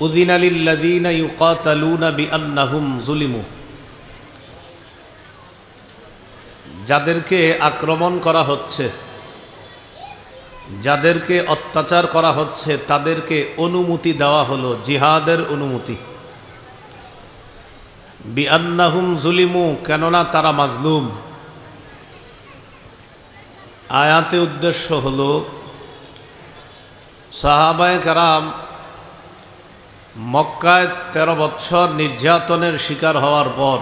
উযিনা লিল্লাযীনা ইউকাতালুনা বিআন্নাহুম যুলিমু, যাদেরকে আক্রমণ করা হচ্ছে, যাদেরকে অত্যাচার করা হচ্ছে তাদেরকে অনুমতি দেওয়া হলো, জিহাদের অনুমতি। বিআন্নাহুম যুলিমু, কেননা তারা মাজলুম। আয়াতে উদ্দেশ্য হলো সাহাবায়ে কেরাম মক্কায় 13 বছর নির্যাতনের শিকার হওয়ার পর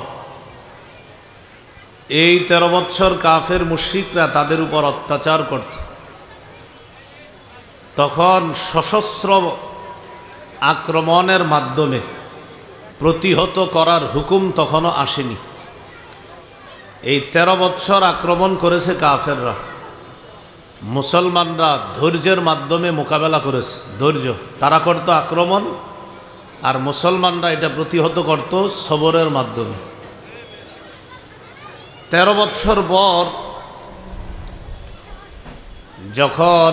এই 13 বছর কাফের মুশরিকরা তাদের উপর অত্যাচার করত। তখন সশস্ত্র আক্রমণের মাধ্যমে প্রতিহত করার হুকুম তখনও আসেনি। এই 13 বছর আক্রমণ করেছে কাফেররা, মুসলমানরা ধৈর্যের মাধ্যমে মোকাবেলা করেছে। ধৈর্য, তারা করত আক্রমণ আর মুসলমানরা এটা প্রতিহত করত সবরের মাধ্যমে। 13 বছর পর যখন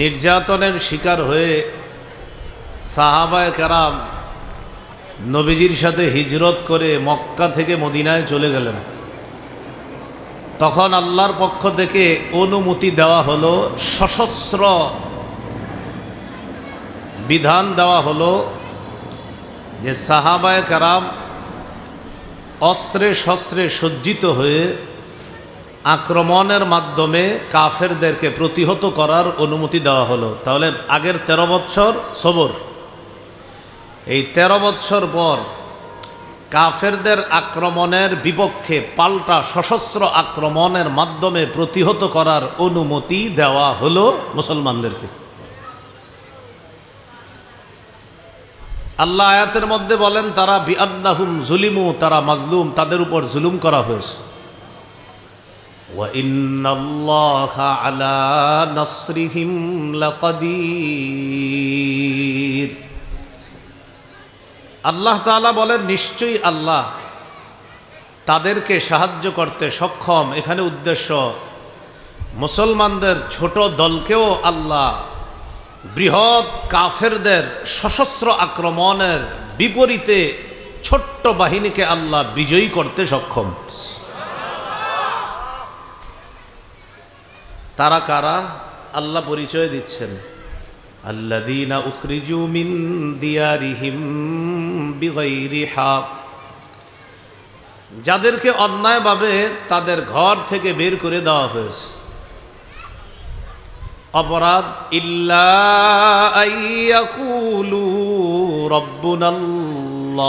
নির্যাতনের শিকার হয়ে সাহাবায়ে কেরাম নবীজির সাথে হিজরত করে মক্কা থেকে মদিনায় চলে গেলেন, তখন আল্লাহর পক্ষ থেকে অনুমতি দেওয়া হলো, সশস্ত্র বিধান দেওয়া হলো যে সাহাবায়ে কেরাম অস্ত্রে শস্ত্রে সজ্জিত হয়ে আক্রমণের মাধ্যমে কাফেরদেরকে প্রতিহত করার অনুমতি দেওয়া হলো। তাহলে আগের 13 বছর সবর, এই 13 বছর পর কাফেরদের আক্রমণের বিপক্ষে পাল্টা সশস্ত্র আক্রমণের মাধ্যমে প্রতিহত করার অনুমতি দেওয়া হলো মুসলমানদেরকে। আল্লাহ আয়াতের মধ্যে বলেন তারা বিআন্নাহুম যুলিমু, তারা মাজলুম, তাদের উপর জুলুম করা হয়েছে। ওয়া ইন্নাল্লাহা আলা নাসরিহিম লাকাদির, আল্লাহ তাআলা বলেন নিশ্চয়ই আল্লাহ তাদেরকে সাহায্য করতে সক্ষম। এখানে উদ্দেশ্য মুসলমানদের ছোট দলকেও আল্লাহ বৃহৎ কাফেরদের সশস্ত্র আক্রমণের বিপরীতে ছোট্ট বাহিনীকে আল্লাহ বিজয়ী করতে সক্ষম। তারা কারা? আল্লাহ পরিচয় দিচ্ছেন, আল্লাযীনা উখরিজু মিন দিয়ারিহিম বিগাইরি হক, যাদেরকে অন্যায়ভাবে তাদের ঘর থেকে বের করে দেওয়া হয়েছে। অপরাধ ইল্লা আইয়াকুলু রব্বুনাল্লাহ,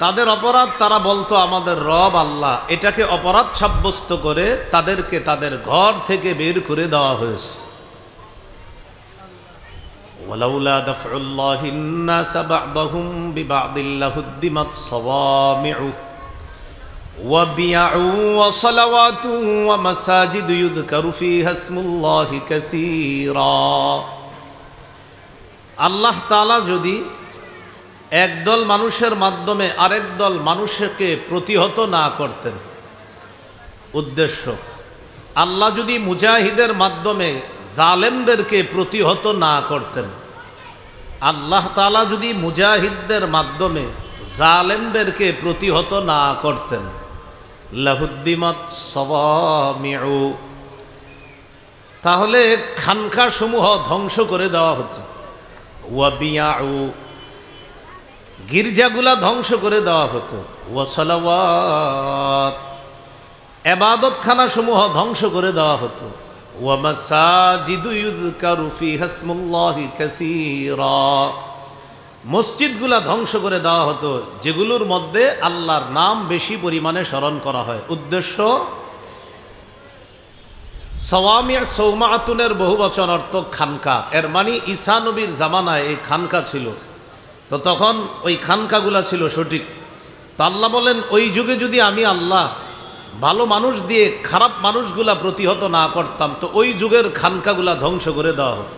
তাদের অপরাধ তারা বলতো আমাদের রব আল্লাহ। এটাকে অপরাধ সাব্যস্ত করে তাদেরকে তাদের ঘর থেকে বের করে দেওয়া হয়েছে। ওয়ালাউলা দাফউল্লাহিন নাস বা'দাহুম বিবা'দিল লাহুদ্দিমাত সাওয়ামি'ু ওয়া বিয়া'উ ওয়া সালাওয়াতু ওয়া মাসাজিদু ইউযকারু ফীহা ইসমুল্লাহি কাসীরা। আল্লাহ তাআলা যদি একদল মানুষের মাধ্যমে আরেক দল মানুষকে প্রতিহত না করতেন, উদ্দেশ্য আল্লাহ যদি মুজাহিদের মাধ্যমে জালেমদেরকে প্রতিহত না করতেন, আল্লাহ তাআলা যদি মুজাহিদদের মাধ্যমে জালেমদেরকে প্রতিহত না করতেন, লাহুদ্দিমাত সাওয়ামি'ু, তাহলে খানকাসমূহ ধ্বংস করে দেওয়া হতো। ওয়া বিয়া'উ, গির্জাগুলা ধ্বংস করে দেওয়া হতো। ওয়া সালাওয়াত, ইবাদতখানা সমূহ ধ্বংস করে দেওয়া হতো। ওয়া মাসাজিদু ইউযকারু ফীহা ইসমুল্লাহি কাসীরা, মসজিদগুলা ধ্বংস করে দেওয়া হতো যেগুলোর মধ্যে আল্লাহর নাম বেশি পরিমাণে স্মরণ করা হয়। উদ্দেশ্য সাওয়ামি' সৌমাতুনের বহুবচন অর্থ খানকা, এর মানে ঈসা নবীর জামানায় এই খানকা ছিল, তো তখন ওই খানকাগুলা ছিল সঠিক। তো আল্লাহ বলেন ওই যুগে যদি আমি আল্লাহ ভালো মানুষ দিয়ে খারাপ মানুষগুলা প্রতিহত না করতাম, তো ওই যুগের খানকাগুলা ধ্বংস করে দেওয়া হতো।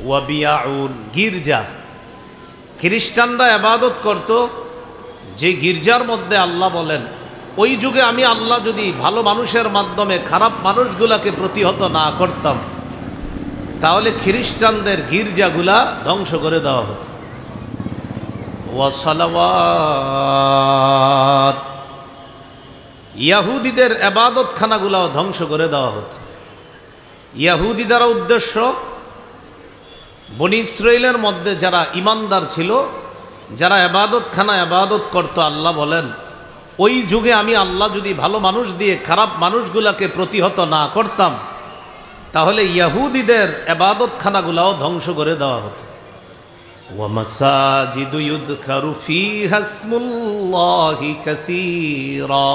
ওয়া বিয়াউন, গির্জা, খ্রিস্টানরা ইবাদত করত যে গির্জার মধ্যে আল্লাহ বলেন ওই যুগে আমি আল্লাহ যদি ভালো মানুষের মাধ্যমে খারাপ মানুষগুলাকে প্রতিহত না করতাম, তাহলে খ্রিস্টানদের গির্জাগুলা ধ্বংস করে দেওয়া হতো। ওয়াসালাওয়াত, ইয়াহুদিদের ইবাদতখানাগুলাও ধ্বংস করে দেওয়া হতো। ইয়াহুদি দ্বারা উদ্দেশ্য বনি ইসরাইলের মধ্যে যারা ইমানদার ছিল, যারা ইবাদতখানা ইবাদত করত, আল্লাহ বলেন ওই যুগে আমি আল্লাহ যদি ভালো মানুষ দিয়ে খারাপ মানুষগুলাকে প্রতিহত না করতাম, তাহলে ইয়াহুদিদের ইবাদতখানাগুলাও ধ্বংস করে দেওয়া হতো। ওয়ামাসাজিদু ইউযকারু ফীহা ইসমুল্লাহি কাসীরা,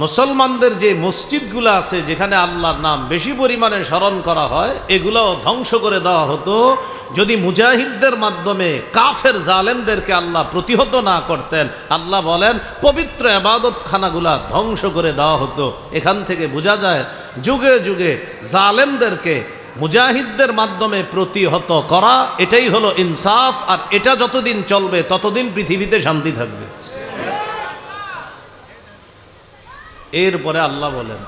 মুসলমানদের যে মসজিদগুলো আছে যেখানে আল্লাহর নাম বেশি পরিমাণে স্মরণ করা হয়, এগুলোও ধ্বংস করে দেওয়া হতো যদি মুজাহিদদের মাধ্যমে কাফের জালেমদেরকে আল্লাহ প্রতিহত না করতেন। আল্লাহ বলেন পবিত্র ইবাদতখানাগুলা ধ্বংস করে দেওয়া হতো। এখান থেকে বোঝা যায় যুগে যুগে জালেমদেরকে মুজাহিদদের মাধ্যমে প্রতিহত করা, এটাই হলো ইনসাফ। আর এটা যতদিন চলবে ততদিন পৃথিবীতে শান্তি থাকবে। এরপরে আল্লাহ বলেন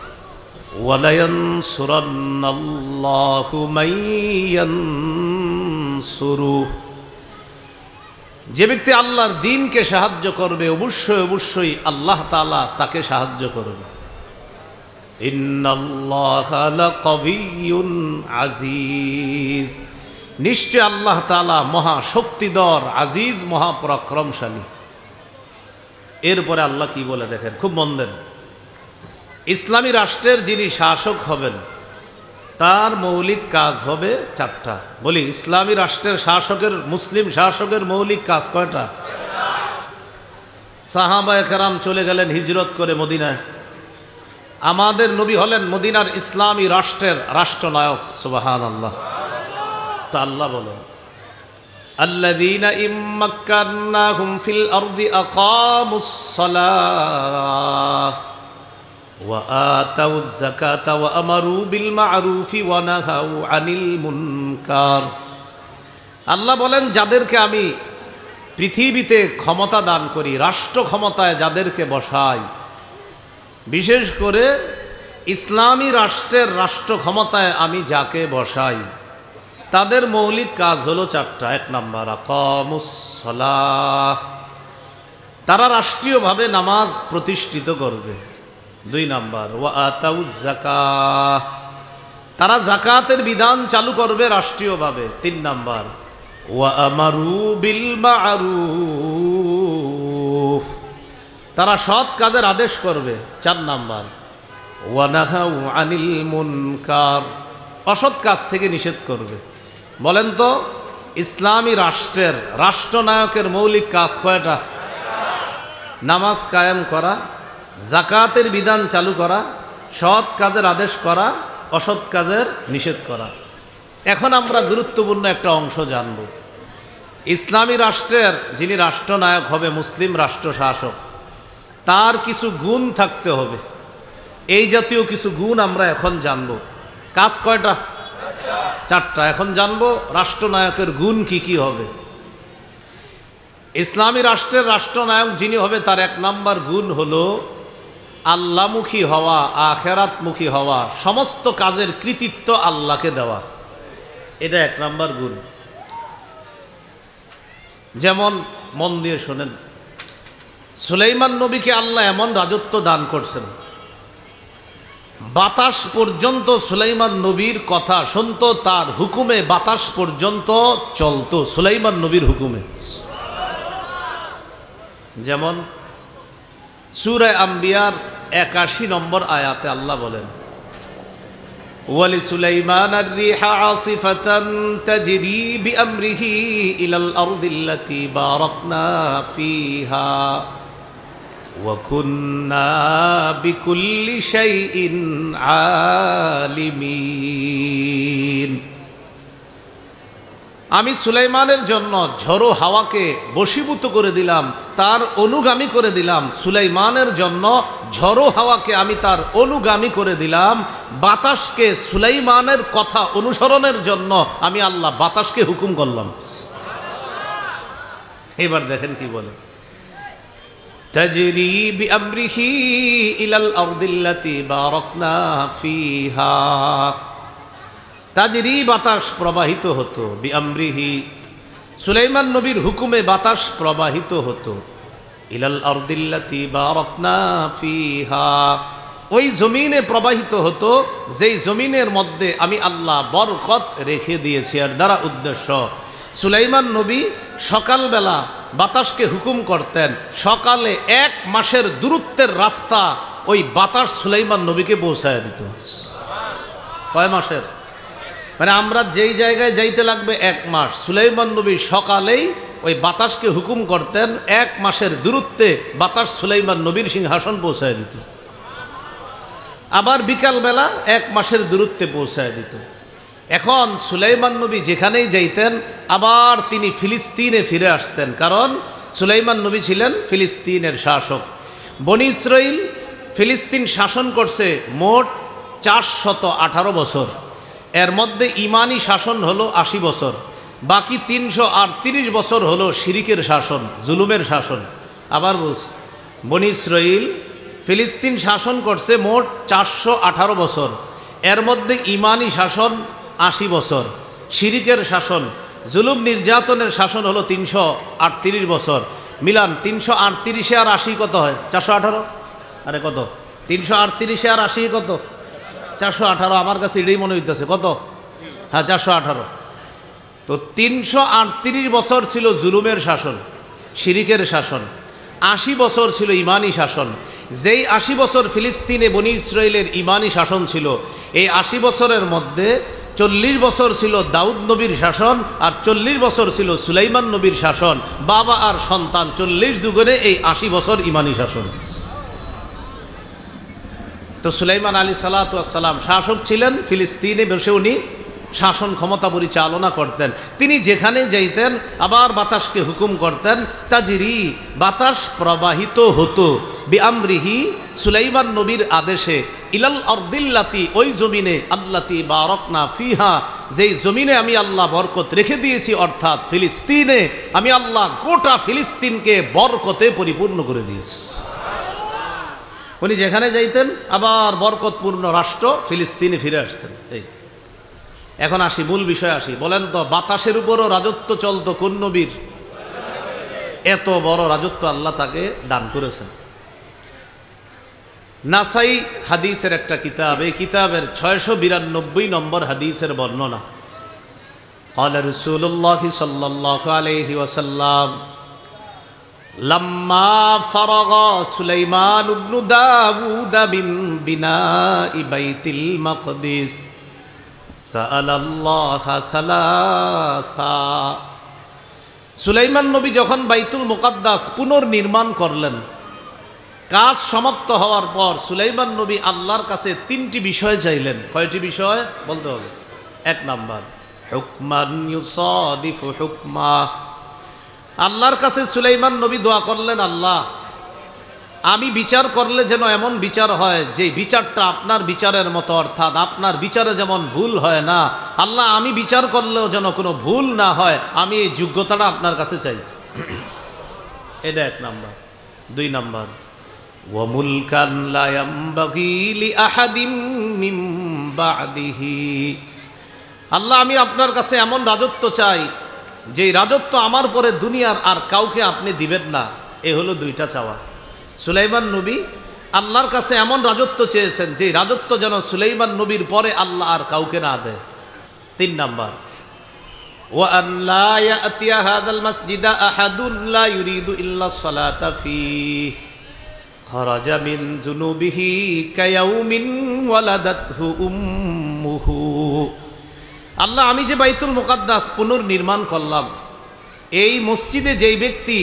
ওয়ালায়ানসুরান্নাল্লাহু মাইয়ানসুরু, যে ব্যক্তি আল্লাহর দ্বীনকে সাহায্য করবে অবশ্যই অবশ্যই আল্লাহ তাআলা তাকে সাহায্য করবে। ইন্নাল্লাহা লাকাবিয়্যুন আজিজ, নিশ্চয় আল্লাহ তাআলা মহা শক্তিধর, আজিজ, মহাপরাক্রমশালী। এরপরে আল্লাহ কি বলে দেখেন, খুব মন দেন। ইসলামী রাষ্ট্রের যিনি শাসক হবেন তার মৌলিক কাজ হবে চারটা। বলি, ইসলামী রাষ্ট্রের শাসকের, মুসলিম শাসকের মৌলিক কাজ কয়টা? সাহাবায়ে কেরাম চলে গেলেন হিজরত করে মদিনায়, আমাদের নবী হলেন মদিনার ইসলামী রাষ্ট্রের রাষ্ট্রনায়ক। সুবহানাল্লাহ। তো আল্লাহ বলেন আল্লাযীনা ইম্মাক্কান্নাহুম ফিল আরদি আকামুস সালাহ ওয়া আতাউয যাকাতা ওয়া আমারু বিল মা'রুফি ওয়া নাহাউ আনিল মুনকার। আল্লাহ বলেন যাদেরকে আমি পৃথিবীতে ক্ষমতা দান করি, রাষ্ট্র ক্ষমতায় যাদেরকে বসাই, বিশেষ করে ইসলামী রাষ্ট্রের রাষ্ট্র ক্ষমতায় আমি যাকে বসাই, তাদের মৌলিক কাজ হলো চারটা। এক নাম্বার আকামুস সালাহ, তারা রাষ্ট্রীয়ভাবে নামাজ প্রতিষ্ঠিত করবে। দুই নাম্বার ওয়া আতাউয যাকাত, তারা যাকাতের বিধান চালু করবে রাষ্ট্রীয়ভাবে। তিন নাম্বার ওয়া আমারু বিল মা'রুফ, তারা সৎ কাজের আদেশ করবে। চার নাম্বার ওয়া নাহাউ আনিল মুনকার, অসৎ কাজ থেকে নিষেধ করবে। বলেন তো ইসলামী রাষ্ট্রের রাষ্ট্রনায়কের মৌলিক কাজ কয়টা? নামাজ কায়েম করা, যাকাতের বিধান চালু করা, সৎ কাজের আদেশ করা, অসৎ কাজের নিষেধ করা। এখন আমরা গুরুত্বপূর্ণ একটা অংশ জানব। ইসলামী রাষ্ট্রের যিনি রাষ্ট্রনায়ক হবে, মুসলিম রাষ্ট্র শাসক, তার কিছু গুণ থাকতে হবে। এই জাতীয় কিছু গুণ আমরা এখন জানব। কাজ কয়টা? চারটা। এখন জানব রাষ্ট্রনায়কের গুণ কি কি হবে। ইসলামী রাষ্ট্রের রাষ্ট্রনায়ক যিনি হবে তার এক নাম্বার গুণ হলো আল্লাহমুখী হওয়া, আখিরাতমুখী হওয়া, সমস্ত কাজের কৃতিত্ব আল্লাহকে দেওয়া, এটা এক নাম্বার গুণ। যেমন মন দিয়ে শোনেন, সুলাইমান নবীকে আল্লাহ এমন রাজত্ব দান করছেন, বাতাস পর্যন্ত সুলাইমান নবীর কথা শুনতো, তার হুকুমে বাতাস পর্যন্ত চলতো, সুলাইমান নবীর হুকুমে। যেমন সূরা আম্বিয়ার ৮১ নম্বর আয়াতে আল্লাহ বলেন ওয়ালি সুলাইমান আর-রিহা আসিফাতান তাজরি বিআমরিহি ইলাল আরদিল্লাতী বারাকনা ফিহা ওয়া কুন্না বিকুল্লি শাইইন আলিমিন। আমি সুলাইমানের জন্য ঝড়ো হাওয়াকে বশীভূত করে দিলাম, তার অনুগামী করে দিলাম। সুলাইমানের জন্য ঝড়ো হাওয়াকে আমি তার অনুগামী করে দিলাম। বাতাসকে সুলাইমানের কথা অনুসরণের জন্য আমি আল্লাহ বাতাসকে হুকুম করলাম। এবার দেখেন কি বলে, তাজরি বিআমরিহি ইলাল আরদিল্লাতী বারাকনা ফিহা। তাজরি বাতাস প্রবাহিত হতো, বিআমরিহি সুলাইমান নবীর হুকুমে বাতাস প্রবাহিত হতো, ইলাল আরদিল্লাতি বারাকনা ফিহা, ওই জমিনে প্রবাহিত হতো যেই জমিনের মধ্যে আমি আল্লাহ বরকত রেখে দিয়েছি। আর দ্বারা উদ্দেশ্য, সুলাইমান নবী সকালবেলা বাতাসকে হুকুম করতেন, সকালে 1 মাসের দূরত্বের রাস্তা ওই বাতাস সুলাইমান নবীকে পৌঁছায় দিত। কয় মাসের? মানে আমরা যেই জায়গায় যাইতে লাগবে 1 মাস, সুলাইমান নবী সকালেই ওই বাতাসকে হুকুম করতেন, 1 মাসের দূরত্বে বাতাস সুলাইমান নবীর সিংহাসন পৌঁছায় দিত। আবার বিকালবেলা 1 মাসের দূরত্বে পৌঁছায় দিত। এখন সুলাইমান নবী যেখানেই যাইতেন আবার তিনি ফিলিস্তিনে ফিরে আসতেন, কারণ সুলাইমান নবী ছিলেন ফিলিস্তিনের শাসক। বনি ইসরাইল ফিলিস্তিন শাসন করছে মোট 418 বছর, এর মধ্যে ইমানি শাসন হলো 80 বছর, বাকি 338 বছর হলো শিরিকের শাসন, জুলুমের শাসন। আবার বলছি, বনি ইসরাইল ফিলিস্তিন শাসন করছে মোট 418 বছর, এর মধ্যে ইমানি শাসন 80 বছর, শিরিকের শাসন, জুলুম নির্যাতনের শাসন হলো 338 বছর। মিলান 338 আর 80 কত হয়? 418। আরে কত? 338 আর 80 কত? 418। আমার কাছে এটাই মনে হইতেছে। কত? হ্যাঁ, 418। তো 338 বছর ছিল জুলুমের শাসন, শিরিকের শাসন, 80 বছর ছিল ইমানি শাসন। যেই 80 বছর ফিলিস্তিনে বনি ইসরাইলের ইমানি শাসন ছিল, এই 80 বছরের মধ্যে 40 বছর ছিল দাউদ নবীর শাসন, আর 40 বছর ছিল সুলাইমান নবীর শাসন। বাবা আর সন্তান 40 দুগুণে এই 80 বছর ইমানি শাসন। তো সুলাইমান আলাইহিস সালাম শাসক ছিলেন, ফিলিস্তিনে বসে উনি শাসন ক্ষমতা পরিচালনা করতেন। তিনি যেখানে যাইতেন আবার বাতাসকে হুকুম করতেন, তাজরি বাতাস প্রবাহিত হতো, বিআমরিহি সুলাইমান নবীর আদেশে, ইলাল আরদিল্লাতি ওই জমিনে, আল্লাতি বারাকনা ফিহা যেই জমিনে আমি আল্লাহ বরকত রেখে দিয়েছি, অর্থাৎ ফিলিস্তিনে আমি আল্লাহ গোটা ফিলিস্তিনকে বরকতে পরিপূর্ণ করে দিয়েছি। উনি যেখানে যাইতেন আবার বরকতপূর্ণ রাষ্ট্র ফিলিস্তিনে ফিরে আসতেন। এই এখন আসি, মূল বিষয় আসি। বলেন তো, বাতাসের উপরও রাজত্ব চলতো কোন নবীর? এত বড় রাজত্ব আল্লাহ তাকে দান করেছেন। নাসাই হাদিসের একটা কিতাব, এই কিতাবের 692 নম্বর হাদিসের বর্ণনা। قال رسول الله صلى الله عليه وسلم لما فرغ سليمان بن داود من بناء بيت المقدس سأل الله ثلاثا। সুলাইমান নবী যখন বাইতুল মুকাদ্দাস পুনর্নির্মাণ করলেন, কাজ সমাপ্ত হওয়ার পর সুলাইমান নবী আল্লাহর কাছে 3টি বিষয় চাইলেন। কয়টি বিষয় বলতে হবে? 1 নাম্বার, হুকমান ইউসাদিফু হুকমা। আল্লাহর কাছে সুলাইমান নবী দোয়া করলেন, আল্লাহ আমি বিচার করলে যেন এমন বিচার হয় যে বিচারটা আপনার বিচারের মতো, অর্থাৎ আপনার বিচারে যেমন ভুল হয় না। আল্লাহ আমি বিচার করলেও যেন কোনো ভুল না হয়, আমি এই যোগ্যতাটা আপনার কাছে চাই। এটা 1 নাম্বার। 2 নাম্বার, ওয়া মুলকান লা ইয়ামবাগি লিআহাদিন মিন বা'দিহি। আল্লাহ আমি আপনার কাছে এমন রাজত্ব চাই যেই রাজত্ব আমার পরে দুনিয়ার আর কাউকে আপনি দিবেন না। এ হলো 2টা চাওয়া। সুলাইমান নবী আল্লাহর কাছে এমন রাজত্ব চেয়েছেন যে রাজত্ব যেন সুলাইমান নবীর পরে আল্লাহ আর কাউকে না দেয়। 3 নাম্বার, ওয়া আন লা ইয়াতিয়া হাযাল মাসজিদা আহাদুন লা ইউরিদু ইল্লা সালাতা ফীহি খারাজা মিন যুনুবিহি কায়াউমিন ওয়ালাদাতহু উম্মুহু। আল্লাহ আমি যে বাইতুল মুকাদ্দাস পুনর্নির্মাণ করলাম, এই মসজিদে যেই ব্যক্তি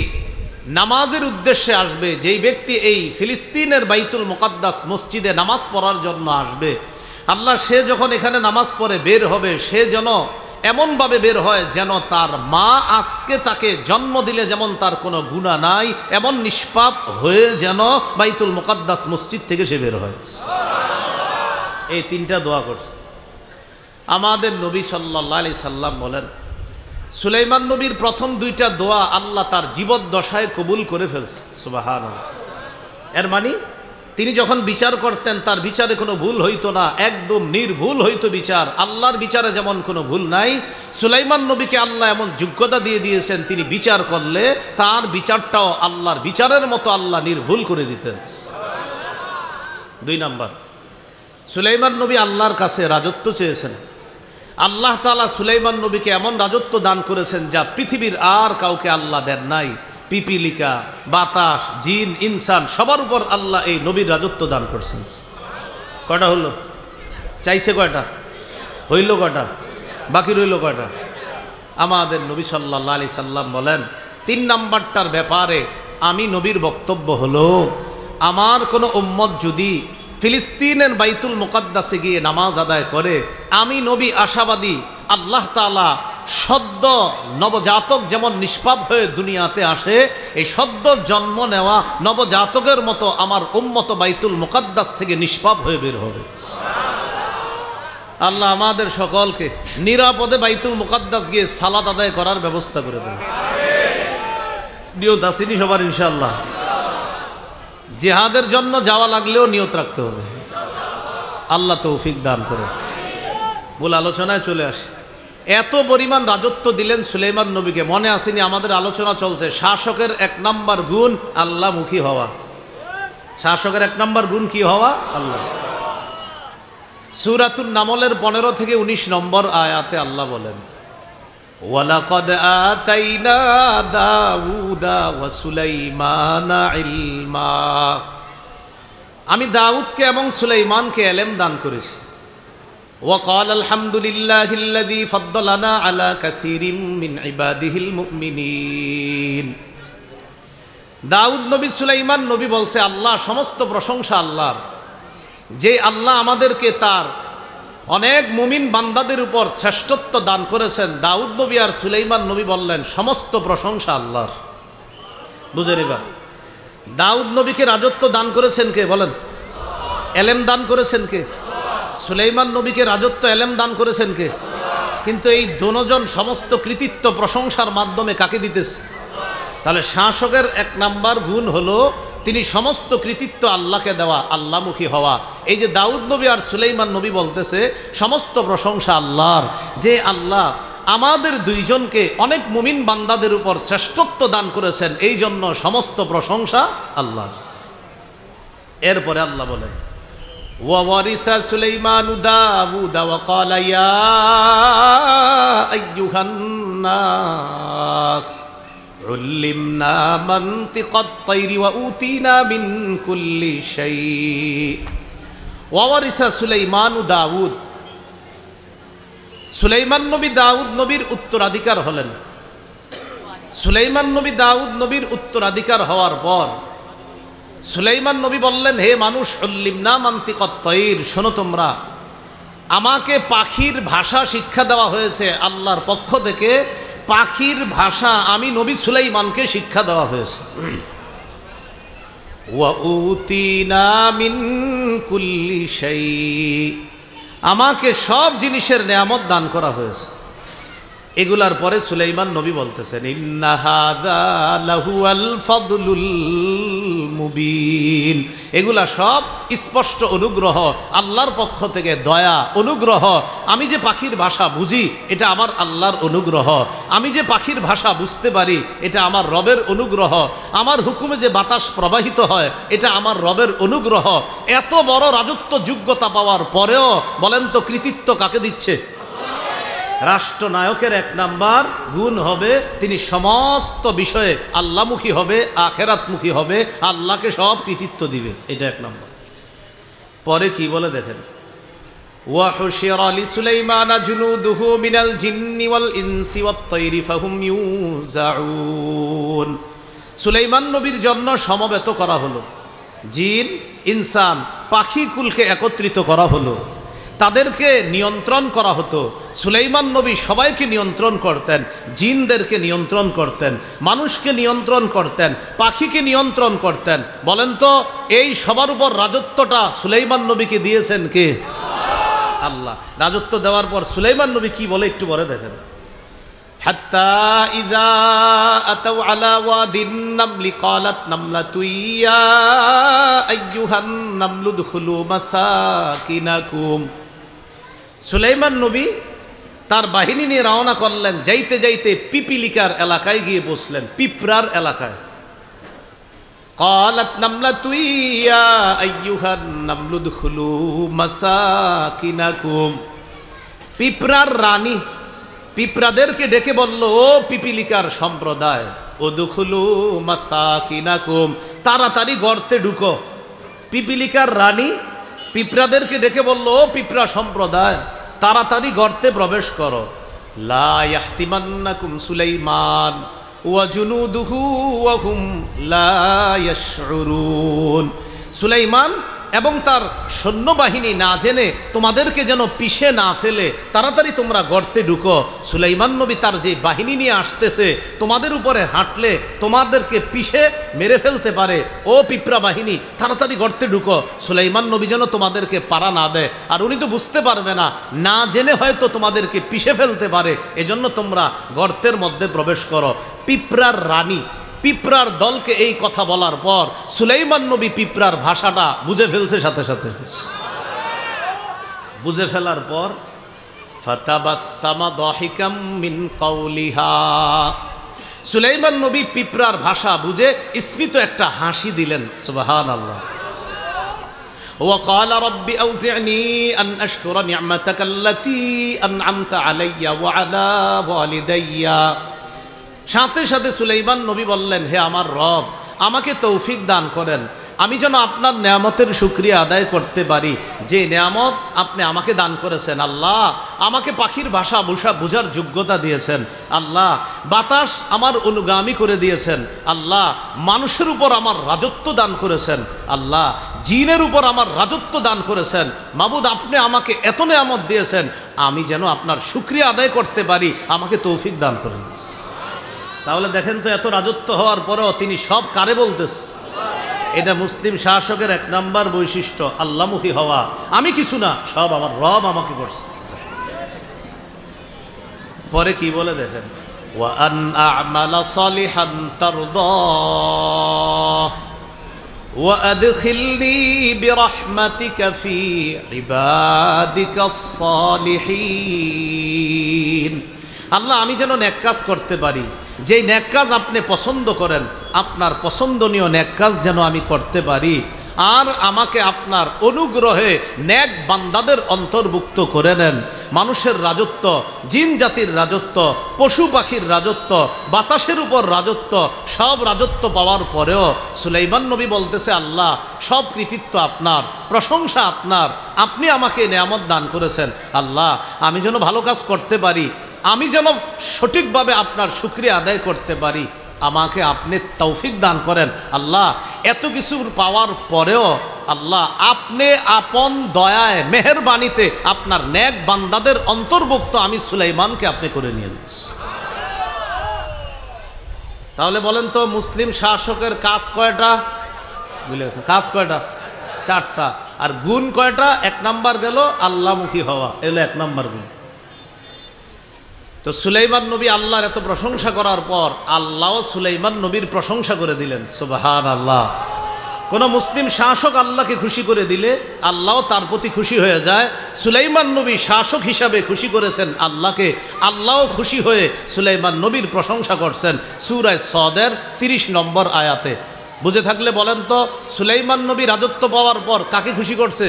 নামাজের উদ্দেশ্যে আসবে, যেই ব্যক্তি এই ফিলিস্তিনের বাইতুল মুকাদ্দাস মসজিদে নামাজ পড়ার জন্য আসবে, আল্লাহ সে যখন এখানে নামাজ পড়ে বের হবে, সে যেন এমনভাবে বের হয় যেন তার মা আজকে তাকে জন্ম দিলে যেমন তার কোনো গুনাহ নাই, এমন নিষ্পাপ হয়ে যেন বাইতুল মুকাদ্দাস মসজিদ থেকে সে বের হয়। এই 3টা দোয়া করছে আমাদের নবী সাল্লাল্লাহু আলাইহি সাল্লাম। বলেন, সুলাইমান নবীর প্রথম 2টা দোয়া আল্লাহ তার জীবদ্দশায় কবুল করে ফেলছে। সুবহানাল্লাহ। এর মানে তিনি যখন বিচার করতেন তার বিচারে কোনো ভুল হইতো না, একদম নির্ভুল হইতো বিচার। আল্লাহর বিচারে যেমন কোনো ভুল নাই, সুলাইমান নবীকে আল্লাহ এমন যোগ্যতা দিয়ে দিয়েছেন, তিনি বিচার করলে তার বিচারটাও আল্লাহর বিচারের মতো আল্লাহ নির্ভুল করে দিতেন। 2 নাম্বার, সুলাইমান নবী আল্লাহর কাছে রাজত্ব চেয়েছেন। আল্লাহ তাআলা সুলাইমান নবীকে এমন রাজত্ব দান করেছেন যা পৃথিবীর আর কাউকে আল্লাহ দেন নাই। পিপিলিকা, বাতাস, জিন, ইনসান সবার উপর আল্লাহ এই নবীর রাজত্ব দান করছেন। কয়টা হলো? চাইছে কয়টা? হইল কয়টা? বাকি রইল কয়টা? আমাদের নবী সাল্লাল্লাহু আলাইহি সাল্লাম বলেন 3 নাম্বারটার ব্যাপারে আমি নবীর বক্তব্য হলো, আমার কোনো উম্মত যদি ফিলিস্তিনের বাইতুল মুকাদ্দাসে গিয়ে নামাজ আদায় করে, আমি নবী আশাবাদী আল্লাহ তাআলা সদ্য নবজাতক যেমন নিষ্পাপ হয়ে দুনিয়াতে আসে, এই সদ্য জন্ম নেওয়া নবজাতকের মতো আমার উম্মত বাইতুল মুকাদ্দাস থেকে নিষ্পাপ হয়ে বের হবে। আল্লাহ আমাদের সকলকে নিরাপদে বাইতুল মুকাদ্দাস গিয়ে সালাত আদায় করার ব্যবস্থা করে দেন। নিয়ত আসেনি সবার ইনশাআল্লাহ? জিহাদের জন্য যাওয়া লাগলেও নিয়ত রাখতে হবে। আল্লাহ তৌফিক দান করে। মূল আলোচনায় চলে আসে। এত পরিমাণ রাজত্ব দিলেন সুলাইমান নবীকে। মনে আসেনি আমাদের আলোচনা চলছে শাসকের 1 নাম্বার গুণ আল্লাহমুখী হওয়া। শাসকের 1 নাম্বার গুণ কি হওয়া? আল্লাহ। সূরাতুন নামলের 15 থেকে 19 নম্বর আয়াতে আল্লাহ বলেন, ওয়ালাকাদ আতাইনা দাউদা ওয়া সুলাইমানা ইলমা। আমি দাউদকে এবং সুলাইমানকে ইলম দান করেছি। وقال الحمد لله الذي فضلنا على كثير من عباده المؤمنين। দাউদ নবী, সুলাইমান নবী বলছে আল্লাহ সমস্ত প্রশংসা আল্লাহর, যে আল্লাহ আমাদেরকে তার অনেক মুমিন বান্দাদের উপর শ্রেষ্ঠত্ব দান করেছেন। দাউদ নবী আর সুলাইমান নবী বললেন সমস্ত প্রশংসা আল্লাহর। বুঝেন এবার? দাউদ নবীকে রাজত্ব দান করেছেন কে? বলেন। ইলম দান করেছেন কে? সুলাইমান নবীকে রাজত্ব ইলম দান করেছেন কে? কিন্তু এই দুজন সমস্ত কৃতিত্ব প্রশংসার মাধ্যমে কাকে দিতেছে? তাহলে শাসকের 1 নাম্বার গুণ হলো তিনি সমস্ত কৃতিত্ব আল্লাহকে দেওয়া, আল্লাহমুখী হওয়া। এই যে দাউদ নবী আর সুলাইমান নবী বলতেছে সমস্ত প্রশংসা আল্লাহর, যে আল্লাহ আমাদের দুইজনকে অনেক মুমিন বান্দাদের উপর শ্রেষ্ঠত্ব দান করেছেন, এই জন্য সমস্ত প্রশংসা আল্লাহ। এরপরে আল্লাহ বলেন, وورث سليمان داود وقال يا أيها الناس علمنا منطق الطير وأوتينا من كل شيء وورث سليمان داود। সুলাইমান নবী দাউদ নবীর উত্তরাধিকার হলেন। সুলাইমান নবী দাউদ নবীর উত্তরাধিকার হওয়ার পর সুলাইমান নবী বললেন, হে মানুষ, উল্লিমনা মান্তিকাত তাইর, শোনো তোমরা, আমাকে পাখির ভাষা শিক্ষা দেওয়া হয়েছে আল্লাহর পক্ষ থেকে। পাখির ভাষা আমি নবী সুলাইমানকে শিক্ষা দেওয়া হয়েছে। ওয়া উতিনা মিন কুল্লি শাই, আমাকে সব জিনিসের নেয়ামত দান করা হয়েছে। এগুলার পরে সুলাইমান নবী বলতেছেন, ইন্না হাযা লাহুয়াল ফাদলুল মুবিন, এগুলা সব স্পষ্ট অনুগ্রহ, আল্লাহর পক্ষ থেকে দয়া, অনুগ্রহ। আমি যে পাখির ভাষা বুঝি এটা আমার আল্লাহর অনুগ্রহ। আমি যে পাখির ভাষা বুঝতে পারি এটা আমার রবের অনুগ্রহ। আমার হুকুমে যে বাতাস প্রবাহিত হয় এটা আমার রবের অনুগ্রহ। এত বড় রাজত্ব যোগ্যতা পাওয়ার পরেও বলেন তো কৃতিত্ব কাকে দিচ্ছে? রাষ্ট্রনায়কের 1 নাম্বার গুণ হবে তিনি সমস্ত বিষয়ে আল্লাহমুখী হবে, আখেরাতমুখী হবে, আল্লাহকে সব কৃতিত্ব দিবে। এটা 1 নাম্বার। পরে কি বলে দেখেন, ওয়া হুশিরা লিসুলাইমানা জুনুদুহু মিনাল জিন্নি ওয়াল ইনসি ওয়াত তাইরি ফাহুম ইউজাউন। সুলাইমান নবীর জন্য সমবেত করা হলো, জিন, ইনসান, পাখি কুলকে একত্রিত করা হলো, তাদেরকে নিয়ন্ত্রণ করা হতো। সুলাইমান নবী সবাইকে নিয়ন্ত্রণ করতেন, জিনদেরকে নিয়ন্ত্রণ করতেন, মানুষকে নিয়ন্ত্রণ করতেন, পাখিকে নিয়ন্ত্রণ করতেন। বলেন তো এই সবার উপর রাজত্বটা সুলাইমান নবীকে দিয়েছেন কে? আল্লাহ। রাজত্ব দেওয়ার পর সুলাইমান নবী কি বলে একটু পরে দেখেন, হাত্তা ইযা আতাউ আলা ওয়াদিন নামলি ক্বালাত নামলাতু ইয়া আইয়ুহান নামলু দুখুলু মাসাকিনাকুম। সুলাইমান নবী তার বাহিনী নিয়ে রওনা করলেন, যাইতে যাইতে পিপিলিকার এলাকায় গিয়ে বসলেন, পিঁপড়ার এলাকায়। ক্বালাত নামলাতু ইয়া আইয়ুহান নামলু দুখুলু মাসাকিনাকুম। পিঁপড়ার রানী পিঁপড়াদেরকে ডেকে বলল, ও পিপিলিকার সম্প্রদায়, উদখুলু মাসাকিনাকুম, তাড়াতাড়ি গর্তে ঢুকো। পিপিলিকার রানী পিঁপড়াদেরকে ডেকে বলল, ও পিঁপড়া সম্প্রদায়, তাড়াতাড়ি গর্তে প্রবেশ করো। লা ইয়াহতিমান্নাকুম সুলাইমান ওয়া জুনুদুহু ওয়া হুম লা ইয়াশউরুন। সুলাইমান এবং তার সৈন্যবাহিনী না জেনে তোমাদেরকে যেন পিষে না ফেলে তাড়াতাড়ি তোমরা গর্তে ঢুকো। সুলাইমান নবী তার যে বাহিনী নিয়ে আসতেছে, তোমাদের উপরে হাঁটলে তোমাদেরকে পিষে মেরে ফেলতে পারে। ও পিঁপড়া বাহিনী, তাড়াতাড়ি গর্তে ঢুকো, সুলাইমান নবী যেন তোমাদেরকে পারা না দেয়। আর উনি তো বুঝতে পারবে না, না জেনে হয়তো তোমাদেরকে পিষে ফেলতে পারে, এজন্য তোমরা গর্তের মধ্যে প্রবেশ করো। পিঁপড়ার রানী পিঁপড়ার দলকে এই কথা বলার পর সুলাইমান নবী পিঁপড়ার ভাষাটা বুঝে ফেলছে, সাথে সাথে বুঝে ফেলার পর ফাতাবাসসামা দাহিকাম মিন কাউলিহা, সুলাইমান নবী পিঁপড়ার ভাষা বুঝে স্ফীত একটা হাসি দিলেন। সুবহানাল্লাহ। ওয়া ক্বালা রাব্বি আউজি'নি আন আশকুরা নি'মাতাকা আল্লাতী আন'আমতা আলাইয়া ওয়া আলা ওয়ালিদাইয়া। সাথে সাথে সুলাইমান নবী বললেন, হে আমার রব, আমাকে তৌফিক দান করেন, আমি যেন আপনার নেয়ামতের শুকরিয়া আদায় করতে পারি, যে নেয়ামত আপনি আমাকে দান করেছেন। আল্লাহ, আমাকে পাখির ভাষা বুঝার যোগ্যতা দিয়েছেন। আল্লাহ, বাতাস আমার অনুগামী করে দিয়েছেন। আল্লাহ, মানুষের উপর আমার রাজত্ব দান করেছেন। আল্লাহ, জিনের উপর আমার রাজত্ব দান করেছেন। মাবুদ, আপনি আমাকে এত নেয়ামত দিয়েছেন, আমি যেন আপনার শুকরিয়া আদায় করতে পারি, আমাকে তৌফিক দান করেন। তাহলে দেখেন তো, এত রাজত্ব হওয়ার পরেও তিনি সব কারে বলতেছে? এটা মুসলিম শাসকের এক নাম্বার বৈশিষ্ট্য, আল্লাহমুখী হওয়া। আমি কিছু না, সব আমার রব আমাকে করছে। পরে কি বলে দেখেন, ওয়া আন আ'মালা সালিহান তারদাহ ওয়া আদখিলনি বিরহমাতিকা ফি ইবাদিকাস সালিহিন। আল্লাহ, আমি যেন নেক কাজ করতে পারি, যেই নেক কাজ আপনি পছন্দ করেন, আপনার পছন্দনীয় নেক কাজ যেন আমি করতে পারি, আর আমাকে আপনার অনুগ্রহে নেক বান্দাদের অন্তর্ভুক্ত করে নেন। মানুষের রাজত্ব, জিন জাতির রাজত্ব, পশু পাখির রাজত্ব, বাতাসের উপর রাজত্ব, সব রাজত্ব পাওয়ার পরেও সুলাইমান নবী বলতেছে, আল্লাহ, সব কৃতিত্ব আপনার, প্রশংসা আপনার, আপনি আমাকে নেয়ামত দান করেছেন। আল্লাহ, আমি যেন ভালো কাজ করতে পারি, আমি যেন সঠিকভাবে আপনার শুকরিয়া আদায় করতে পারি, আমাকে আপনি তৌফিক দান করেন। আল্লাহ, এত কিছু পাওয়ার পরেও আল্লাহ, আপনি আপন দয়ায় মেহেরবানিতে আপনার নেক বান্দাদের অন্তর্ভুক্ত আমি সুলাইমানকে আপনি করে নিয়ে নিচ্ছি। তাহলে বলেন তো, মুসলিম শাসকের কাজ কয়টা? বুঝলে গেছেন, কাজ কয়টা? চারটা। আর গুণ কয়টা? এক নাম্বার গেল আল্লাহমুখী হওয়া, এলো এক নাম্বার গুণ। তো সুলাইমান নবী আল্লাহর এত প্রশংসা করার পর আল্লাহও সুলাইমান নবীর প্রশংসা করে দিলেন। সুবহানাল্লাহ। কোন মুসলিম শাসক আল্লাহকে খুশি করে দিলে আল্লাহও তার প্রতি খুশি হয়ে যায়। সুলাইমান নবী শাসক হিসাবে খুশি করেছেন আল্লাহকে, আল্লাহও খুশি হয়ে সুলাইমান নবীর প্রশংসা করছেন সূরা সদের 30 নম্বর আয়াতে। বুঝে থাকলে বলেন তো, সুলাইমান নবী রাজত্ব পাওয়ার পর কাকে খুশি করছে?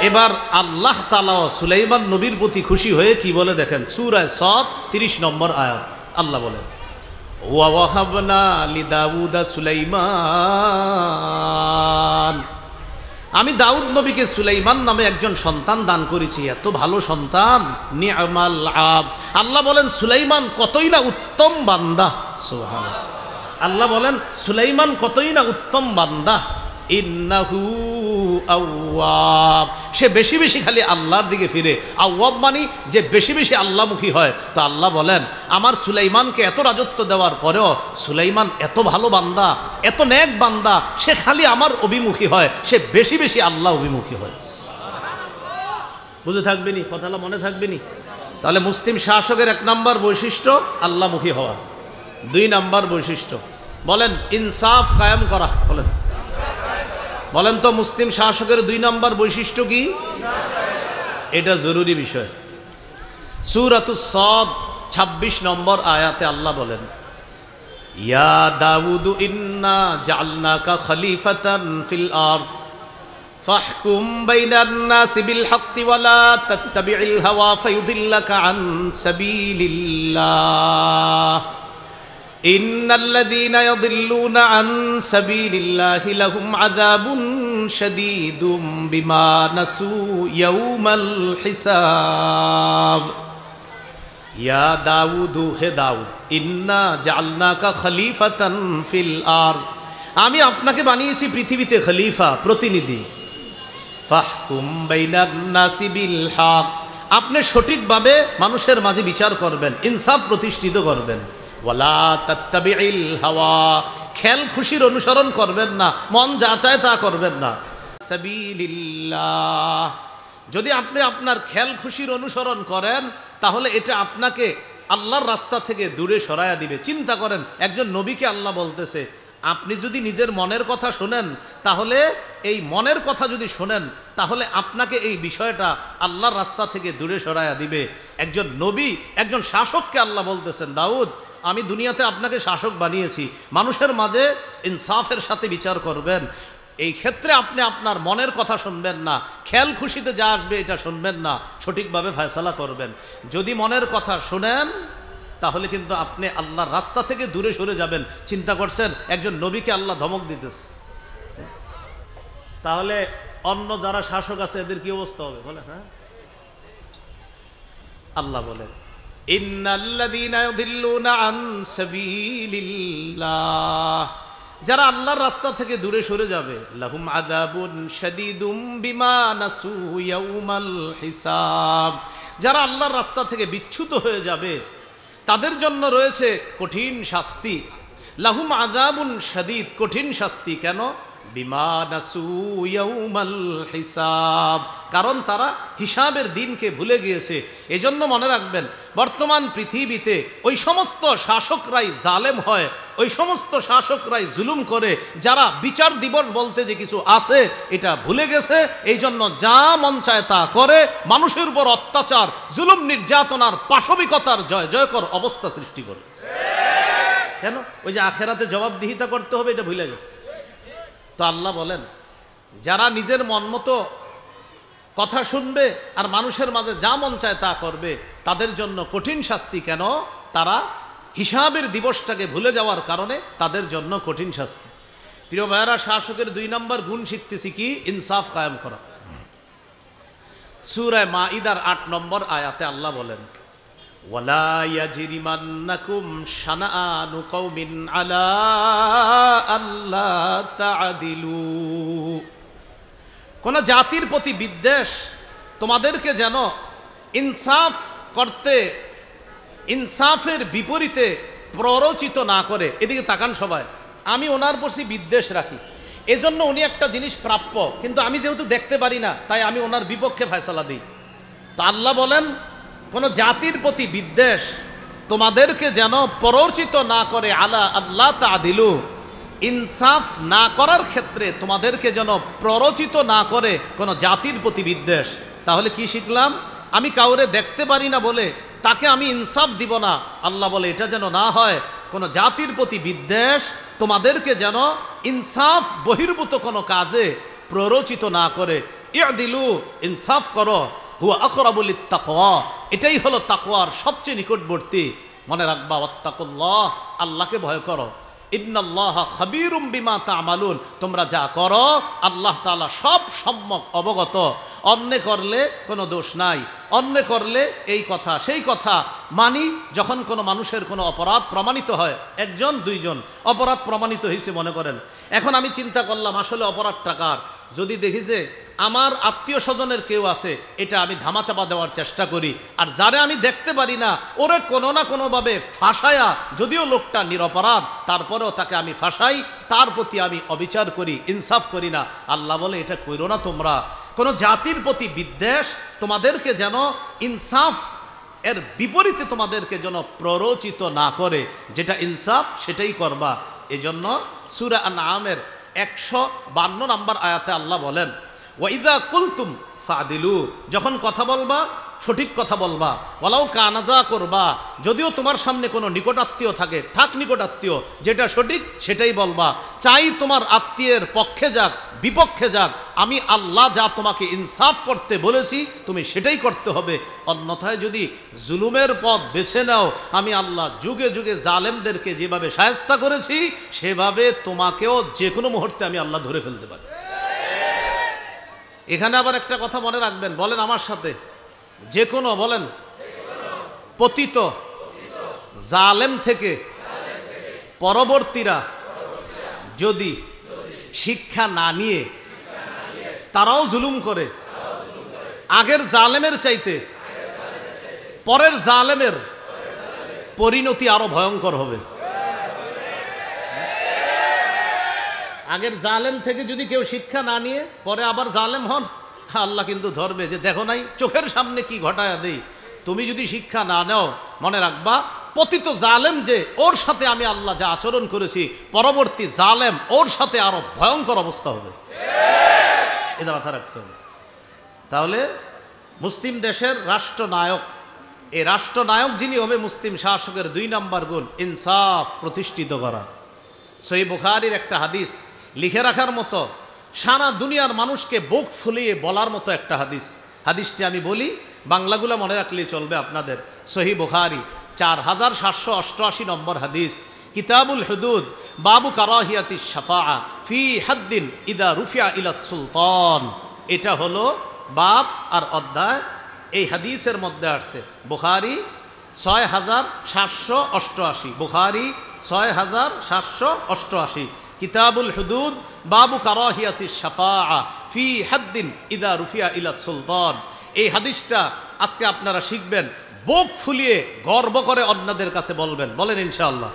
এবার আল্লাহ তাআলা সুলাইমান নবীর প্রতি খুশি হয়ে কি বলে দেখেন, সূরা সদ 30 নম্বর আয়াত। আল্লাহ বলেন, ওয়া ওয়াহাবনা লিদাউদা সুলাইমান, আমি দাউদ নবীকে সুলাইমান নামে একজন সন্তান দান করেছি, এত ভালো সন্তান। নি'মাল আব, আল্লাহ বলেন সুলাইমান কতই না উত্তম বান্দা। সুবহানাল্লাহ। আল্লাহ বলেন সুলাইমান কতই না উত্তম বান্দা। ইন্নাহু আওয়াব, সে বেশি বেশি খালি আল্লাহর দিকে ফিরে। আওয়াব মানে যে বেশি বেশি আল্লাহমুখী হয়। তো আল্লাহ বলেন, আমার সুলাইমানকে এত রাজত্ব দেওয়ার পরেও সুলাইমান এত ভালো বান্দা, এত নেক বান্দা, সে খালি আমার অভিমুখী হয়, সে বেশি বেশি আল্লাহ অভিমুখী হয়। বুঝে থাকবেনি কথাটা, মনে থাকবেনি? তাহলে মুসলিম শাসকের 1 নম্বর বৈশিষ্ট্য আল্লাহমুখী হওয়া, 2 নম্বর বৈশিষ্ট্য বলেন ইনসাফ কায়েম করা। বলেন বলেন তো মুসলিম শাসকের 2 নম্বর বৈশিষ্ট্য কি? এটা জরুরি বিষয়। সূরাতুস সাদ 26 নম্বর আয়াতে আল্লাহ বলেন, ইয়া দাউদ ইন্না জাআলনাকা খলিফাতান ফিল আরদ ফাহকুম বাইনান নাসি বিল হাক্কি ওয়া লা তাত্তাবি'ল হাওয়া ফায়ুদিল্লাকা আন সাবিলিল্লাহ ইন্নাল্লাযীনা ইয়াদিল্লুনা আন সাবিলিল্লাহি লাহুম আযাবুন শাদীদুম বিমা নাসু ইয়াউমাল হিসাব। ইয়া দাউদু, হে দাউদ, ইন্না জাআলনাকা খলিফাতান ফিল আরদ, আমি আপনাকে বানিয়েছি পৃথিবীতে খলিফা, প্রতিনিধি। ফাহকুম বাইনান নাসি বিল হক, আপনি সঠিকভাবে মানুষের মাঝে বিচার করবেন, ইনসাফ প্রতিষ্ঠিত করবেন। ওয়ালা তাত্তাবি'ল হাওয়া, খেল খুশির অনুসরণ করবেন না, মন যা চায় তা করবেন না। সাবিলিল্লাহ, যদি আপনি আপনার খেল খুশির অনুসরণ করেন তাহলে এটা আপনাকে আল্লাহর রাস্তা থেকে দূরে সরায়া দিবে। চিন্তা করেন, একজন নবীকে আল্লাহ বলতেছে আপনি যদি নিজের মনের কথা শোনেন, তাহলে এই মনের কথা যদি শোনেন তাহলে আপনাকে এই বিষয়টা আল্লাহর রাস্তা থেকে দূরে সরায়া দিবে। একজন নবী, একজন শাসককে আল্লাহ বলতেছেন, দাউদ, আমি দুনিয়াতে আপনাকে শাসক বানিয়েছি, মানুষের মাঝে ইনসাফের সাথে বিচার করবেন। এই ক্ষেত্রে আপনি আপনার মনের কথা শুনবেন না, খেয়াল খুশিতে যা আসবে এটা শুনবেন না, সঠিকভাবে ফয়সালা করবেন। যদি মনের কথা শুনেন তাহলে কিন্তু আপনি আল্লাহর রাস্তা থেকে দূরে সরে যাবেন। চিন্তা করছেন, একজন নবীকে আল্লাহ ধমক দিতেছে, তাহলে অন্য যারা শাসক আছে এদের কি অবস্থা হবে বলে? হ্যাঁ, আল্লাহ বলেন, ইন্নাল্লাযীনা ইউদিল্লুনা আন সাবিলিল্লাহ, যারা আল্লাহর রাস্তা থেকে দূরে সরে যাবে, লাহুম আযাবুন শাদীদুম বিমা নাসু ইয়াউমাল হিসাব, যারা আল্লাহর রাস্তা থেকে বিচ্যুত হয়ে যাবে তাদের জন্য রয়েছে কঠিন শাস্তি। লাহুম আযাবুন শাদীদ, কঠিন শাস্তি। কেন? বিমা নাসু ইয়াউমাল হিসাব, কারণ তারা হিসাবের দিনকে ভুলে গিয়েছে। এজন্য মনে রাখবেন, বর্তমান পৃথিবীতে ওই সমস্ত শাসকরাই জালেম হয়, ওই সমস্ত শাসকরাই জুলুম করে, যারা বিচার দিবস বলতে যে কিছু আছে এটা ভুলে গেছে। এই জন্য যা মন চায় তা করে, মানুষের উপর অত্যাচার, জুলুম, নির্যাতনার, পাশবিকতার জয় জয়কর অবস্থা সৃষ্টি করেছে। কেন? ওই যে আখেরাতে জবাবদিহিতা করতে হবে এটা ভুলে গেছে। তো আল্লাহ বলেন, যারা নিজের মন মতো কথা শুনবে আর মানুষের মাঝে যা মন চায় তা করবে, তাদের জন্য কঠিন শাস্তি। কেন? তারা হিসাবের দিবসটাকে ভুলে যাওয়ার কারণে তাদের জন্য কঠিন শাস্তি। প্রিয় ভাইয়েরা, শাসকের 2 নম্বর গুণ শিখতেছি কি? ইনসাফ কায়েম করা। সূরা মাঈদার 8 নম্বর আয়াতে আল্লাহ বলেন, ওয়ালা ইয়াজরিমান্নাকুম শানাআনু কওমিন আলা আল্লা তা'দিলু, কোন জাতির প্রতি বিদ্বেষ তোমাদেরকে যেন ইনসাফ করতে, ইনসাফের বিপরীতে প্ররোচিত না করে। এদিকে তাকান সবাই, আমি ওনার প্রতি বিদ্বেষ রাখি, এজন্য উনি একটা জিনিস প্রাপ্য, কিন্তু আমি যেহেতু দেখতে পারি না তাই আমি ওনার বিপক্ষে ফয়সালা দিই। তো আল্লাহ বলেন, কোন জাতির প্রতি বিদ্বেষ তোমাদেরকে যেন প্ররোচিত না করে, আলা আল্লাহ তা'দিলু, ইনসাফ না করার ক্ষেত্রে তোমাদেরকে যেন প্ররোচিত না করে কোন জাতির প্রতি বিদ্বেষ। তাহলে কি শিখলাম? আমি কাউরে দেখতে পারি না বলে তাকে আমি ইনসাফ দিব না। আল্লাহ বলে এটা যেন না হয়। কোন জাতির প্রতি বিদ্বেষ তোমাদেরকে যেন ইনসাফ বহির্ভূত কোনো কাজে প্ররোচিত না করে। ইয়দিলু, ইনসাফ করো, হুয়া আকরাবু লিত্তাকওয়া, এটাই হলো তাকওয়ার সবচেয়ে নিকটবর্তী। মনে রাখবা, ওয়াত্তাকুল্লাহ, আল্লাহকে ভয় করো। ইন্নাল্লাহা খাবীরুম বিমা তা'মালুন, তোমরা যা করো আল্লাহ তাআলা সব সম্যক অবগত। অন্যে করলে কোনো দোষ নাই, অন্যে করলে এই কথা সেই কথা মানি। যখন কোনো মানুষের কোনো অপরাধ প্রমাণিত হয়, 1 2 জন অপরাধ প্রমাণিত হয়েছে মনে করেন, এখন আমি চিন্তা করলাম আসলে অপরাধটা কার। যদি দেখি যে আমার আত্মীয় স্বজনের কেউ আছে, এটা আমি ধামাচাপা দেওয়ার চেষ্টা করি। আর যারে আমি দেখতে পারি না, ওরে কোনো না কোনোভাবে ফাঁসায়া, যদিও লোকটা নিরপরাধ তারপরেও তাকে আমি ফাঁসাই, তার প্রতি আমি অবিচার করি, ইনসাফ করি না। আল্লাহ বলে এটা কইরো না তোমরা। কোনো জাতির প্রতি বিদ্বেষ তোমাদেরকে যেন ইনসাফ এর বিপরীতে তোমাদেরকে যেন প্ররোচিত না করে, যেটা ইনসাফ সেটাই করবা। এজন্য সূরা আনআমের 152 নম্বর আয়াতে আল্লাহ বলেন, ওয়াইদা কুলতুম ফাদিলু, যখন কথা বলবা সঠিক কথা বলবা, ওয়ালাউ কানাজা করবা, যদিও তোমার সামনে কোনো নিকটাত্মীয় থাকে, থাক নিকটাত্মীয়, যেটা সঠিক সেটাই বলবা, চাই তোমার আত্মীয়ের পক্ষে যাক বিপক্ষে যাক, আমি আল্লাহ যা তোমাকে ইনসাফ করতে বলেছি তুমি সেটাই করতে হবে। অন্যথায় যদি জুলুমের পথ বেছে নাও, আমি আল্লাহ যুগে যুগে জালেমদেরকে যেভাবে শায়েস্তা করেছি সেভাবে তোমাকেও যে কোনো মুহূর্তে আমি আল্লাহ ধরে ফেলতে পারি। এখানে আবার একটা কথা মনে রাখবেন, বলেন আমার সাথে, যে কোনো, বলেন, পতিত জালেম থেকে পরবর্তীরা যদি শিক্ষা না নিয়ে তারাও জুলুম করে, আগের জালেমের চাইতে পরের জালেমের পরিণতি আরো ভয়ঙ্কর হবে। আগের জালেম থেকে যদি কেউ শিক্ষা না নিয়ে পরে আবার জালেম হন, আল্লাহ কিন্তু ধরবে যে দেখো নাই চোখের সামনে কি ঘটায়া দেই। তুমি যদি শিক্ষা না নাও, মনে রাখবা পতিত জালেম যে, ওর সাথে আমি আল্লাহ যা আচরণ করেছি, পরবর্তী জালেম ওর সাথে আরো ভয়ঙ্কর অবস্থা হবে। এটা মাথা রাখতে হবে। তাহলে মুসলিম দেশের রাষ্ট্রনায়ক, এই রাষ্ট্রনায়ক যিনি হবে, মুসলিম শাসকের 2 নম্বর গুণ ইনসাফ প্রতিষ্ঠিত করা। সহিহ বুখারীর একটা হাদিস লিখে রাখার মতো, সারা দুনিয়ার মানুষকে বুক ফুলিয়ে বলার মতো একটা হাদিস। হাদিসটি আমি বলি, বাংলাগুলো মনে রাখলেই চলবে আপনাদের। সহিহ বুখারী 4788 নম্বর হাদিস, কিতাবুল হুদুদ, বাবু কারাহিয়াতি শাফাআ ফি হাদ্দিন ইদা রুফিয়া ইলা সুলতান। এটা হলো বাব আর অধ্যায়, এই হাদিসের মধ্যে আসছে। বুখারী 6788, বুখারী 6788, কিতাবুল হুদুদ, বাবু কারাহিয়াতি শাফাআ ফি হাদ্দিন ইদা রুফিয়া ইলা সুলতান। এই হাদিসটা আজকে আপনারা শিখবেন, বুক ফুলিয়ে গর্ব করে অন্যদের কাছে বলবেন। বলেন ইনশাআল্লাহ।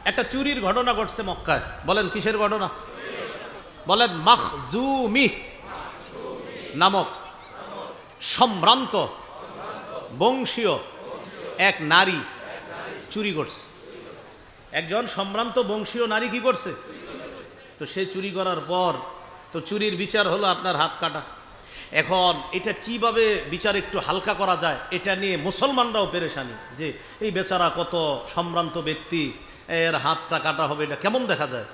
একটা চুরির ঘটনা ঘটছে মক্কায়। বলেন কিসের ঘটনা? বলেন মাখজুমি নামক সম্ভ্রান্ত বংশীয় এক নারী চুরি করছে। একজন সম্ভ্রান্ত বংশীয় নারী কি করছে? তো সে চুরি করার পর তো চুরির বিচার হলো আপনার হাত কাটা। এখন এটা কিভাবে বিচার একটু হালকা করা যায়, এটা নিয়ে মুসলমানরাও পেরেশানি, যে এই বেচারা কত সম্ভ্রান্ত ব্যক্তি, এর হাতটা কাটা হবে, এটা কেমন দেখা যায়।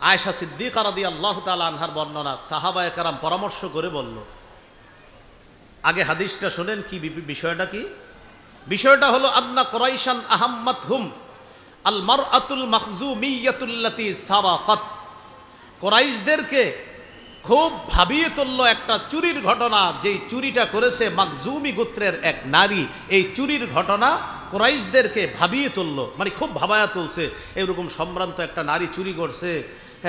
আয়েশা সিদ্দিকা রাদিয়াল্লাহু তাআলা আনহার বর্ণনা, সাহাবায়ে কেরাম পরামর্শ করে বলল, আগে হাদিসটা শুনেন কি বিষয়টা কি। বিষয়টা হলো আন্না কুরাইশান আহাম্মাতহুম আল মারআতুল মাখজুমিয়াতুল্লাতী সারাকাত। কুরাইশদেরকে খুব ভাবিয়ে তুলল একটা চুরির ঘটনা, যেই চুরিটা করেছে মাখজুমি গোত্রের এক নারী। এই চুরির ঘটনা কুরাইশদেরকে ভাবিয়ে তুলল, মানে খুব ভাবায়া তুলছে। এরকম সম্ভ্রান্ত একটা নারী চুরি করছে,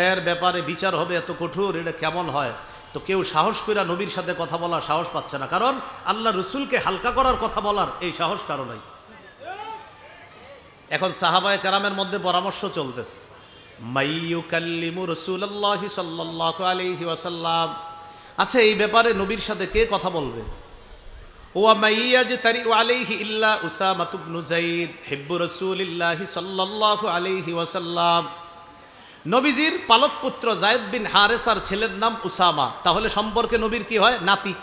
এর ব্যাপারে বিচার হবে এত কঠোর, এটা কেমন হয়। তো কেউ সাহস করে নবীর সাথে কথা বলার সাহস পাচ্ছে না, কারণ আল্লাহ রসুলকে হালকা করার কথা বলার এই সাহস কারো নাই। এখন সাহাবায়ে কেরামের মধ্যে পরামর্শ চলতেছে, মাইয়ুকাল্লিমু রাসূলুল্লাহি সাল্লাল্লাহু আলাইহি ওয়াসাল্লাম, আচ্ছা এই ব্যাপারে নবীর সাথে কে কথা বলবে? ওয়া মাইয়াজতারি আলাইহি ইল্লা উসামা ইবনু যায়েদ হিব্বু রাসূলিল্লাহি সাল্লাল্লাহু আলাইহি ওয়াসাল্লাম। নবীজির পালক পুত্র যায়েদ বিন হারেসার ছেলের নাম উসামা, তাহলে সম্পর্কে নবীর কি হয়? নাতি।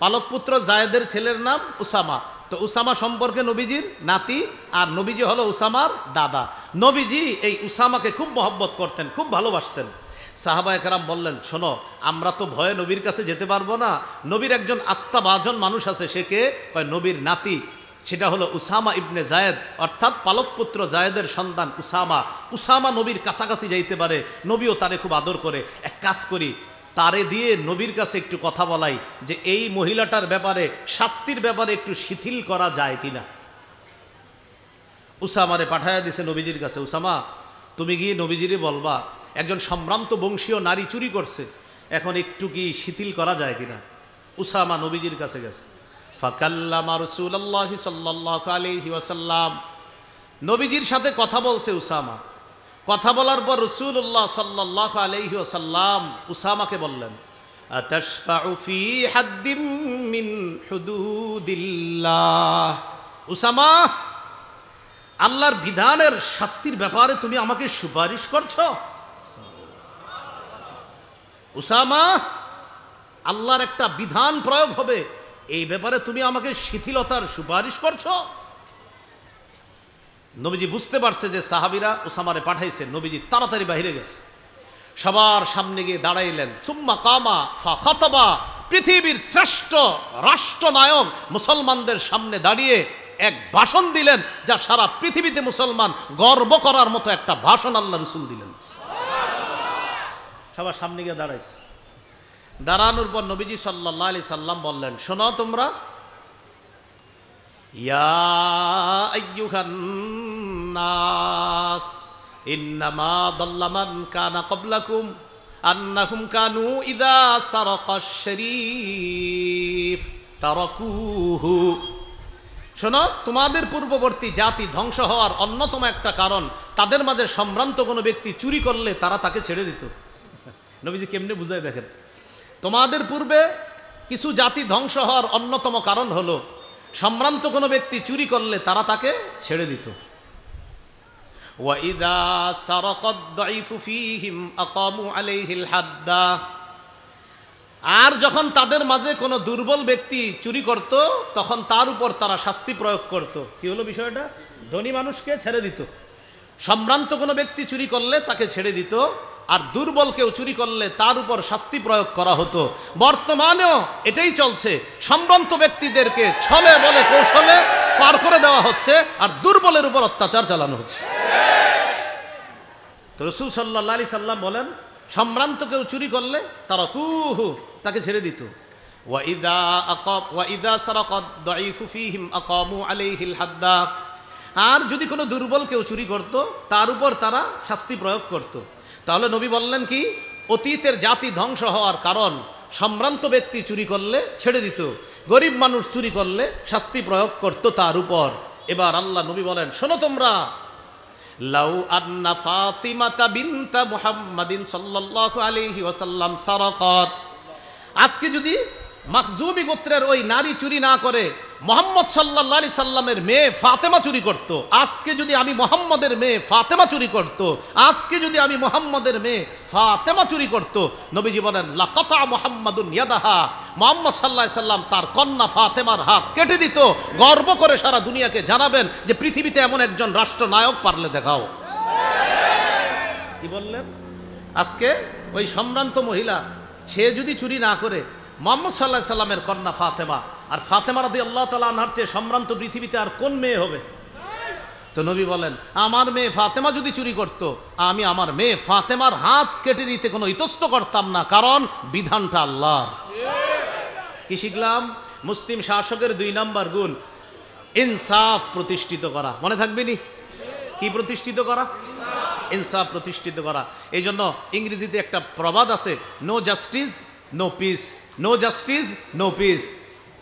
পালক পুত্র যায়েদের ছেলের নাম উসামা, তো উসামা সম্পর্কে নবীজির নাতি, আর নবীজি হলো উসামার দাদা। নবীজি এই উসামাকে খুব মহব্বত করতেন, খুব ভালোবাসতেন। সাহাবায়ে কেরাম বললেন, শোনো, আমরা তো ভয়ে নবীর কাছে যেতে পারবো না, নবীর একজন আস্থাভাজন মানুষ আছে, সে কে? কয় নবীর নাতি, সেটা হলো উসামা ইবনে যায়েদ, অর্থাৎ পালক পুত্র যায়েদের সন্তান উসামা। উসামা নবীর কাছাকাছি যাইতে পারে, নবীও তারে খুব আদর করে। এক কাজ করি, তারে দিয়ে নবীর কাছে একটু কথা বলাই, যে এই মহিলাটার ব্যাপারে, শাস্তির ব্যাপারে একটু শিথিল করা যায় কিনা। উসামারে পাঠায়া দিছে নবীজির কাছে, উসামা তুমি গিয়ে নবীজিরে বলবা একজন সম্ভ্রান্ত বংশীয় নারী চুরি করছে, এখন একটু কি শিথিল করা যায় কিনা। উসামা নবীজির কাছে গেছে। ফাকাল্লামা রাসূলুল্লাহি সাল্লাল্লাহু আলাইহি ওয়াসাল্লাম, নবীজির সাথে কথা বলছে উসামা। কথা বলার পর রাসূলুল্লাহ সাল্লাল্লাহু আলাইহি ওয়াসাল্লাম উসামাকে বললেন, আতাশফাউ ফি হাদ্দিম মিন হুদুদিল্লাহ। উসামা, আল্লাহর বিধানের শাস্তির ব্যাপারে তুমি আমাকে সুপারিশ করছো? উসামা, আল্লাহর একটা বিধান প্রয়োগ হবে, এই ব্যাপারে তুমি আমাকে শিথিলতার সুপারিশ করছো? নবীজি বুঝতে পারছে যে সাহাবীরা উসামারে পাঠাইছে, নবীজি তাড়াতাড়ি বাইরে গেছে, সবার সামনে গিয়ে দাঁড়াইলেন। সুম্মা কামা ফা খাতাবা, পৃথিবীর শ্রেষ্ঠ রাষ্ট্রনায়ক মুসলমানদের সামনে দাঁড়িয়ে এক ভাষণ দিলেন, যা সারা পৃথিবীতে মুসলমান গর্ব করার মতো একটা ভাষণ আল্লাহ রাসূল দিলেন। সবার সামনে গিয়ে দাঁড়াইছে। দাঁড়ানোর পর নবীজি সাল্লাল্লাহু আলাইহি সাল্লাম বললেন, শোনো তোমরা, ইয়া আইয়ুহান নাস ইন্নামা দাল্লা মান কানা ক্বাবলাকুম আন্নাহুম কানু ইযা সারাকাশ শরীফ তারাকুহু। শোনো, তোমাদের পূর্ববর্তী জাতি ধ্বংস হওয়ার অন্যতম একটা কারণ, তাদের মাঝে সম্ভ্রান্ত কোনো ব্যক্তি চুরি করলে তারা তাকে ছেড়ে দিত। নবীজি কেমনে বুঝায় দেখেন, তোমাদের পূর্বে কিছু জাতি ধ্বংস হওয়ার অন্যতম কারণ হলো সম্ভ্রান্ত কোনো ব্যক্তি চুরি করলে তারা তাকে ছেড়ে দিত। ওয়াইদা সারাকাদ দাইফু ফীহিম আকামু আলাইহিল হাদ্দা, আর যখন তাদের মাঝে কোনো দুর্বল ব্যক্তি চুরি করত তখন তার উপর তারা শাস্তি প্রয়োগ করত। কি হলো বিষয়টা? ধনী মানুষকে ছেড়ে দিত, সম্ভ্রান্ত কোনো ব্যক্তি চুরি করলে তাকে ছেড়ে দিত, আর দুর্বল কেউ চুরি করলে তার উপর শাস্তি প্রয়োগ করা হতো। বর্তমানেও এটাই চলছে, সম্ভ্রান্ত ব্যক্তিদেরকে ছলে বলে কৌশলে পার করে দেওয়া হচ্ছে, আর দুর্বলের উপর অত্যাচার চালানো হচ্ছে। তো রাসূল সাল্লাল্লাহু আলাইহি সাল্লাম বলেন, সম্ভ্রান্ত কেউ চুরি করলে তারাকুহু, তাকে ছেড়ে দিত। ওয়াইদা সারাকাদ দাইফু ফীহিম আকামু আলাইহিল হাদ্দা, আর যদি কোনো দুর্বল কেউ চুরি করত তার উপর তারা শাস্তি প্রয়োগ করত। তাহলে নবী বললেন কি, অতীতের জাতি ধ্বংস হওয়ার কারণ সম্ভ্রান্ত ব্যক্তি চুরি করলে ছেড়ে দিত, গরিব মানুষ চুরি করলে শাস্তি প্রয়োগ করত তার উপর। এবার আল্লাহ নবী বলেন, শোনো তোমরা, লাউ আন্না ফাতিমাতা বিনতা মুহাম্মাদিন সাল্লাল্লাহু আলাইহি ওয়াসাল্লাম সারাকাত, আজকে যদি মাখজুমি গোত্রের ওই নারী চুরি না করে মুহাম্মদ সাল্লাল্লাহু আলাইহি সাল্লামের মেয়ে ফাতেমা চুরি করত, আজকে যদি আমি মুহাম্মদের মেয়ে ফাতেমা চুরি করত, আজকে যদি আমি মুহাম্মদের মেয়ে ফাতেমা চুরি করত, নবীজি বলেন লাকাতা মুহাম্মাদুন ইয়াদাহা, মুহাম্মদ সাল্লাল্লাহু আলাইহি সাল্লাম তার কন্যা ফাতেমার হাত কেটে দিত, গর্ব করে সারা দুনিয়াকে জানাবেন যে পৃথিবীতে এমন একজন রাষ্ট্রনায়ক পারলে দেখাও। কি বললেন? আজকে ওই সম্ভ্রান্ত মহিলা সে যদি চুরি না করে, মুহাম্মদ সাল্লাল্লাহু আলাইহি সাল্লামের কন্যা ফাতেমা, আর ফাতেমা রাদিয়াল্লাহু তাআলা আনহার চেয়ে সম্ভ্রান্ত পৃথিবীতে আর কোন মেয়ে হবে? তো নবী বলেন, আমার মেয়ে ফাতেমা যদি চুরি করত, আমি আমার মেয়ে ফাতেমার হাত কেটে দিতে কোনো ইতস্ত করতাম না, কারণ বিধানটা আল্লাহর। কি শিখলাম? মুসলিম শাসকের 2 নম্বর গুণ ইনসাফ প্রতিষ্ঠিত করা। মনে থাকবে নি? কি প্রতিষ্ঠিত করা? ইনসাফ প্রতিষ্ঠিত করা। এই জন্য ইংরেজিতে একটা প্রবাদ আছে, no justice no peace, no justice no peace.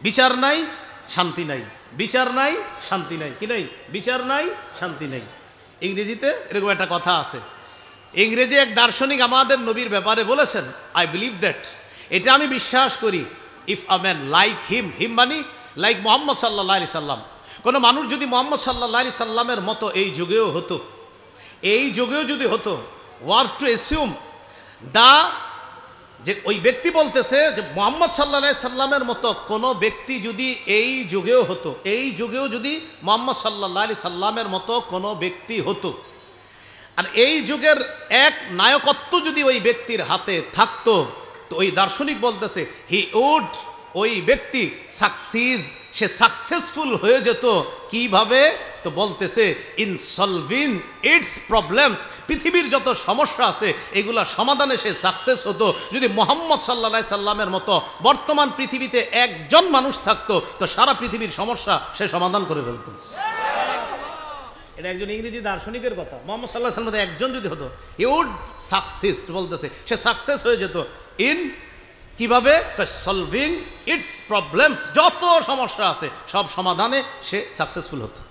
বিচার নাই শান্তি নাই, বিচার নাই শান্তি নাই। কি নাই? বিচার নাই শান্তি নাই। ইংরেজিতে এরকম একটা কথা আছে। ইংরেজি এক দার্শনিক আমাদের নবীর ব্যাপারে বলেছেন, আই বিলিভ দ্যাট, এটা আমি বিশ্বাস করি, if a man like him, him money like Muhammad সাল্লাল্লাহু আলাইহি সাল্লাম, কোনো মানুষ যদি মুহাম্মদ সাল্লাল্লাহু আলাইহি সাল্লামের মতো এই যুগেও হতো, এই যুগেও যদি হতো, ওয়ার টু এসিউম দা, যে ওই ব্যক্তি বলতেছে যে মুহাম্মদ সাল্লাল্লাহু আলাইহি সাল্লামের মতো কোনো ব্যক্তি যদি এই যুগেও হতো, এই যুগেও যদি মুহাম্মদ সাল্লাল্লাহু আলাইহি সাল্লামের মতো কোনো ব্যক্তি হতো, আর এই যুগের এক নায়কত্ব যদি ওই ব্যক্তির হাতে থাকতো, তো ওই দার্শনিক বলতেছে হি উড, ওই ব্যক্তি সাকসিস, সে সাকসেসফুল হয়ে যেত। কিভাবে? তো বলতেছে ইন সলভিং ইটস প্রবলেমস, পৃথিবীর যত সমস্যা আছে এগুলা সমাধানে সে সাকসেস হতো। যদি মুহাম্মদ সাল্লাল্লাহু আলাইহি সাল্লামের মতো বর্তমান পৃথিবীতে একজন মানুষ থাকতো, তো সারা পৃথিবীর সমস্যা সে সমাধান করে ফেলতো। এটা একজন ইংরেজি দার্শনিকের কথা। মুহাম্মদ সাল্লাল্লাহু আলাইহি সাল্লামের একজন যদি হতো, হি উড সাকসেস, বলতেছে সে সাকসেস হয়ে যেত। ইন কিভাবে? সলভিং ইটস প্রবলেমস, যত সমস্যা আছে সব সমাধানে সে সাকসেসফুল হতো।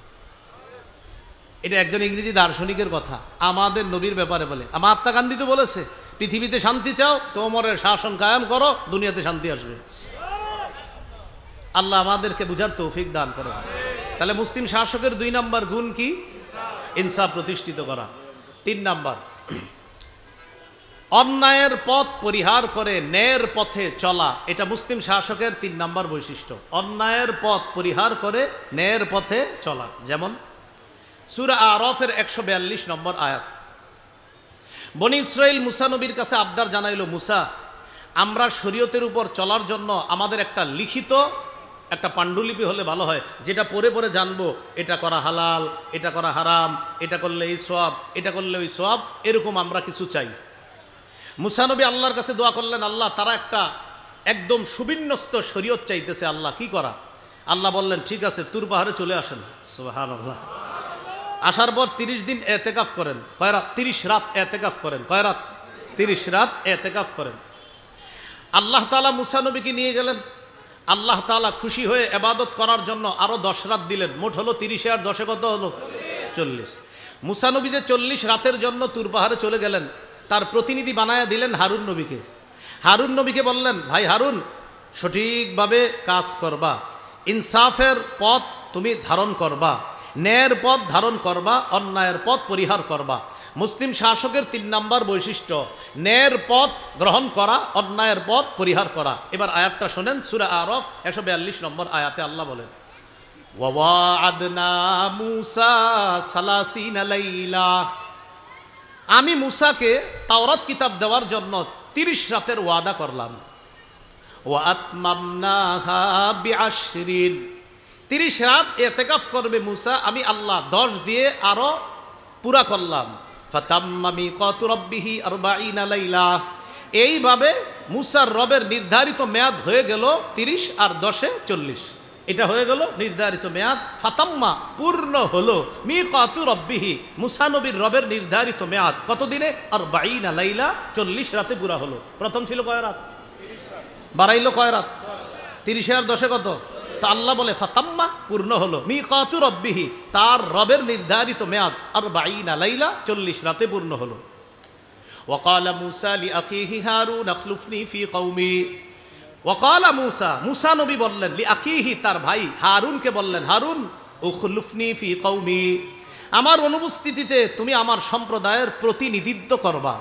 এটা একজন ইংরেজি দার্শনিকের কথা আমাদের নবীর ব্যাপারে বলে। মহাত্মা গান্ধী তো বলেছে, পৃথিবীতে শান্তি চাও তো ওমরের শাসন কায়েম করো, দুনিয়াতে শান্তি আসবে। আল্লাহ আমাদেরকে বুঝার তৌফিক দান করেন। তাহলে মুসলিম শাসকের 2 নম্বর গুণ কি? ইনসাফ প্রতিষ্ঠিত করা। 3 নম্বর, অন্যায়ের পথ পরিহার করে ন্যায়ের পথে চলা। এটা মুসলিম শাসকের 3 নম্বর বৈশিষ্ট্য। অন্যায়ের পথ পরিহার করে ন্যায়ের পথে চলা। যেমন সূরা আরাফের 142 নম্বর আয়াত। বনি ইসরাইল মুসা নবীর কাছে আবদার জানাইলো, মুসা, আমরা শরীয়তের উপর চলার জন্য আমাদের একটা লিখিত একটা পাণ্ডুলিপি হলে ভালো হয়, যেটা পড়ে পড়ে জানবো এটা করা হালাল, এটা করা হারাম, এটা করলে এই সওয়াব, এটা করলে ওই সওয়াব, এরকম আমরা কিছু চাই। মুসা নবী আল্লাহর কাছে দোয়া করলেন, আল্লাহ তারা একটা একদম সুবিন্যস্ত শরীয়ত চাইতেছে, আল্লাহ কি করা? আল্লাহ বললেন, ঠিক আছে, তুর পাহাড়ে চলে আসেন। সুবহানাল্লাহ। আসার পর 30 দিন এতেকাফ করেন। কয় রাত? 30 রাত এতেকাফ করেন। কয় রাত? 30 রাত এতেকাফ করেন। আল্লাহ তাআলা মুসা নবীকে নিয়ে গেলেন। আল্লাহ তাআলা খুশি হয়ে ইবাদত করার জন্য আরো 10 রাত দিলেন। মোট হলো 30 আর 10 কত হলো? 40। মুসা নবী যে 40 রাতের জন্য তুর পাহাড়ে চলে গেলেন, তার প্রতিনিধি বানায়া দিলেন হারুন নবীকে। হারুন নবীকে বললেন, ভাই হারুন, সঠিকভাবে কাজ করবা, ইনসাফের পথ তুমি ধারণ করবা, ন্যায়ের পথ ধারণ করবা, অন্যায়ের পথ পরিহার করবা। মুসলিম শাসকের 3 নম্বর বৈশিষ্ট্য, ন্যায়ের পথ গ্রহণ করা, অন্যায়ের পথ পরিহার করা। এবার আয়াতটা শোনেন, সূরা আরাফ 142 নম্বর আয়াতে আল্লাহ বলেন, ওয়া'আদনা মূসা 30 লাইলা। আমি মুসাকে তাওরাত কিতাব দেওয়ার জন্য 30 রাতের ওয়াদা করলাম। ওয়া আতমামনাহা বিআশরিন। 30 রাত ইতিকাফ করবে মুসা, আমি আল্লাহ 10 দিয়ে আরো পুরা করলাম। ফাতাম্মা মিকাতু রাব্বিহি 40 লাইলা। এইভাবে মুসার রবের নির্ধারিত মেয়াদ হয়ে গেল 30 আর 10 40। এটা হয়ে গেল নির্ধারিত মেয়াদ। ফাতাম্মা পূর্ণ হলো মিকাতু রাব্বিহি, মুসা নবীর রবের নির্ধারিত মেয়াদ কত দিনে? 40 লাইলা, 40 রাতে পুরা হলো। প্রথম ছিল কয় রাত? 30 রাত। বাড়াইলো কয় রাত? 30 আর 10 কত? তা আল্লাহ বলে ফাতাম্মা পূর্ণ হলো মিকাতু রাব্বিহি, তার রবের নির্ধারিত মেয়াদ 40 লাইলা, 40 রাতে পূর্ণ হলো। ওয়াকালা মূসা লিআখিহি হারুন আখলুফনি ফি কওমি। ওয়াকালা মূসা, মূসা নবী বললেন, লিআখিহি তার ভাই হারুনকে বললেন, হারুন উখলুফনি ফি কওমি, আমার অনুপস্থিতিতে তুমি আমার সম্প্রদায়ের প্রতিনিধিত্ব করবা।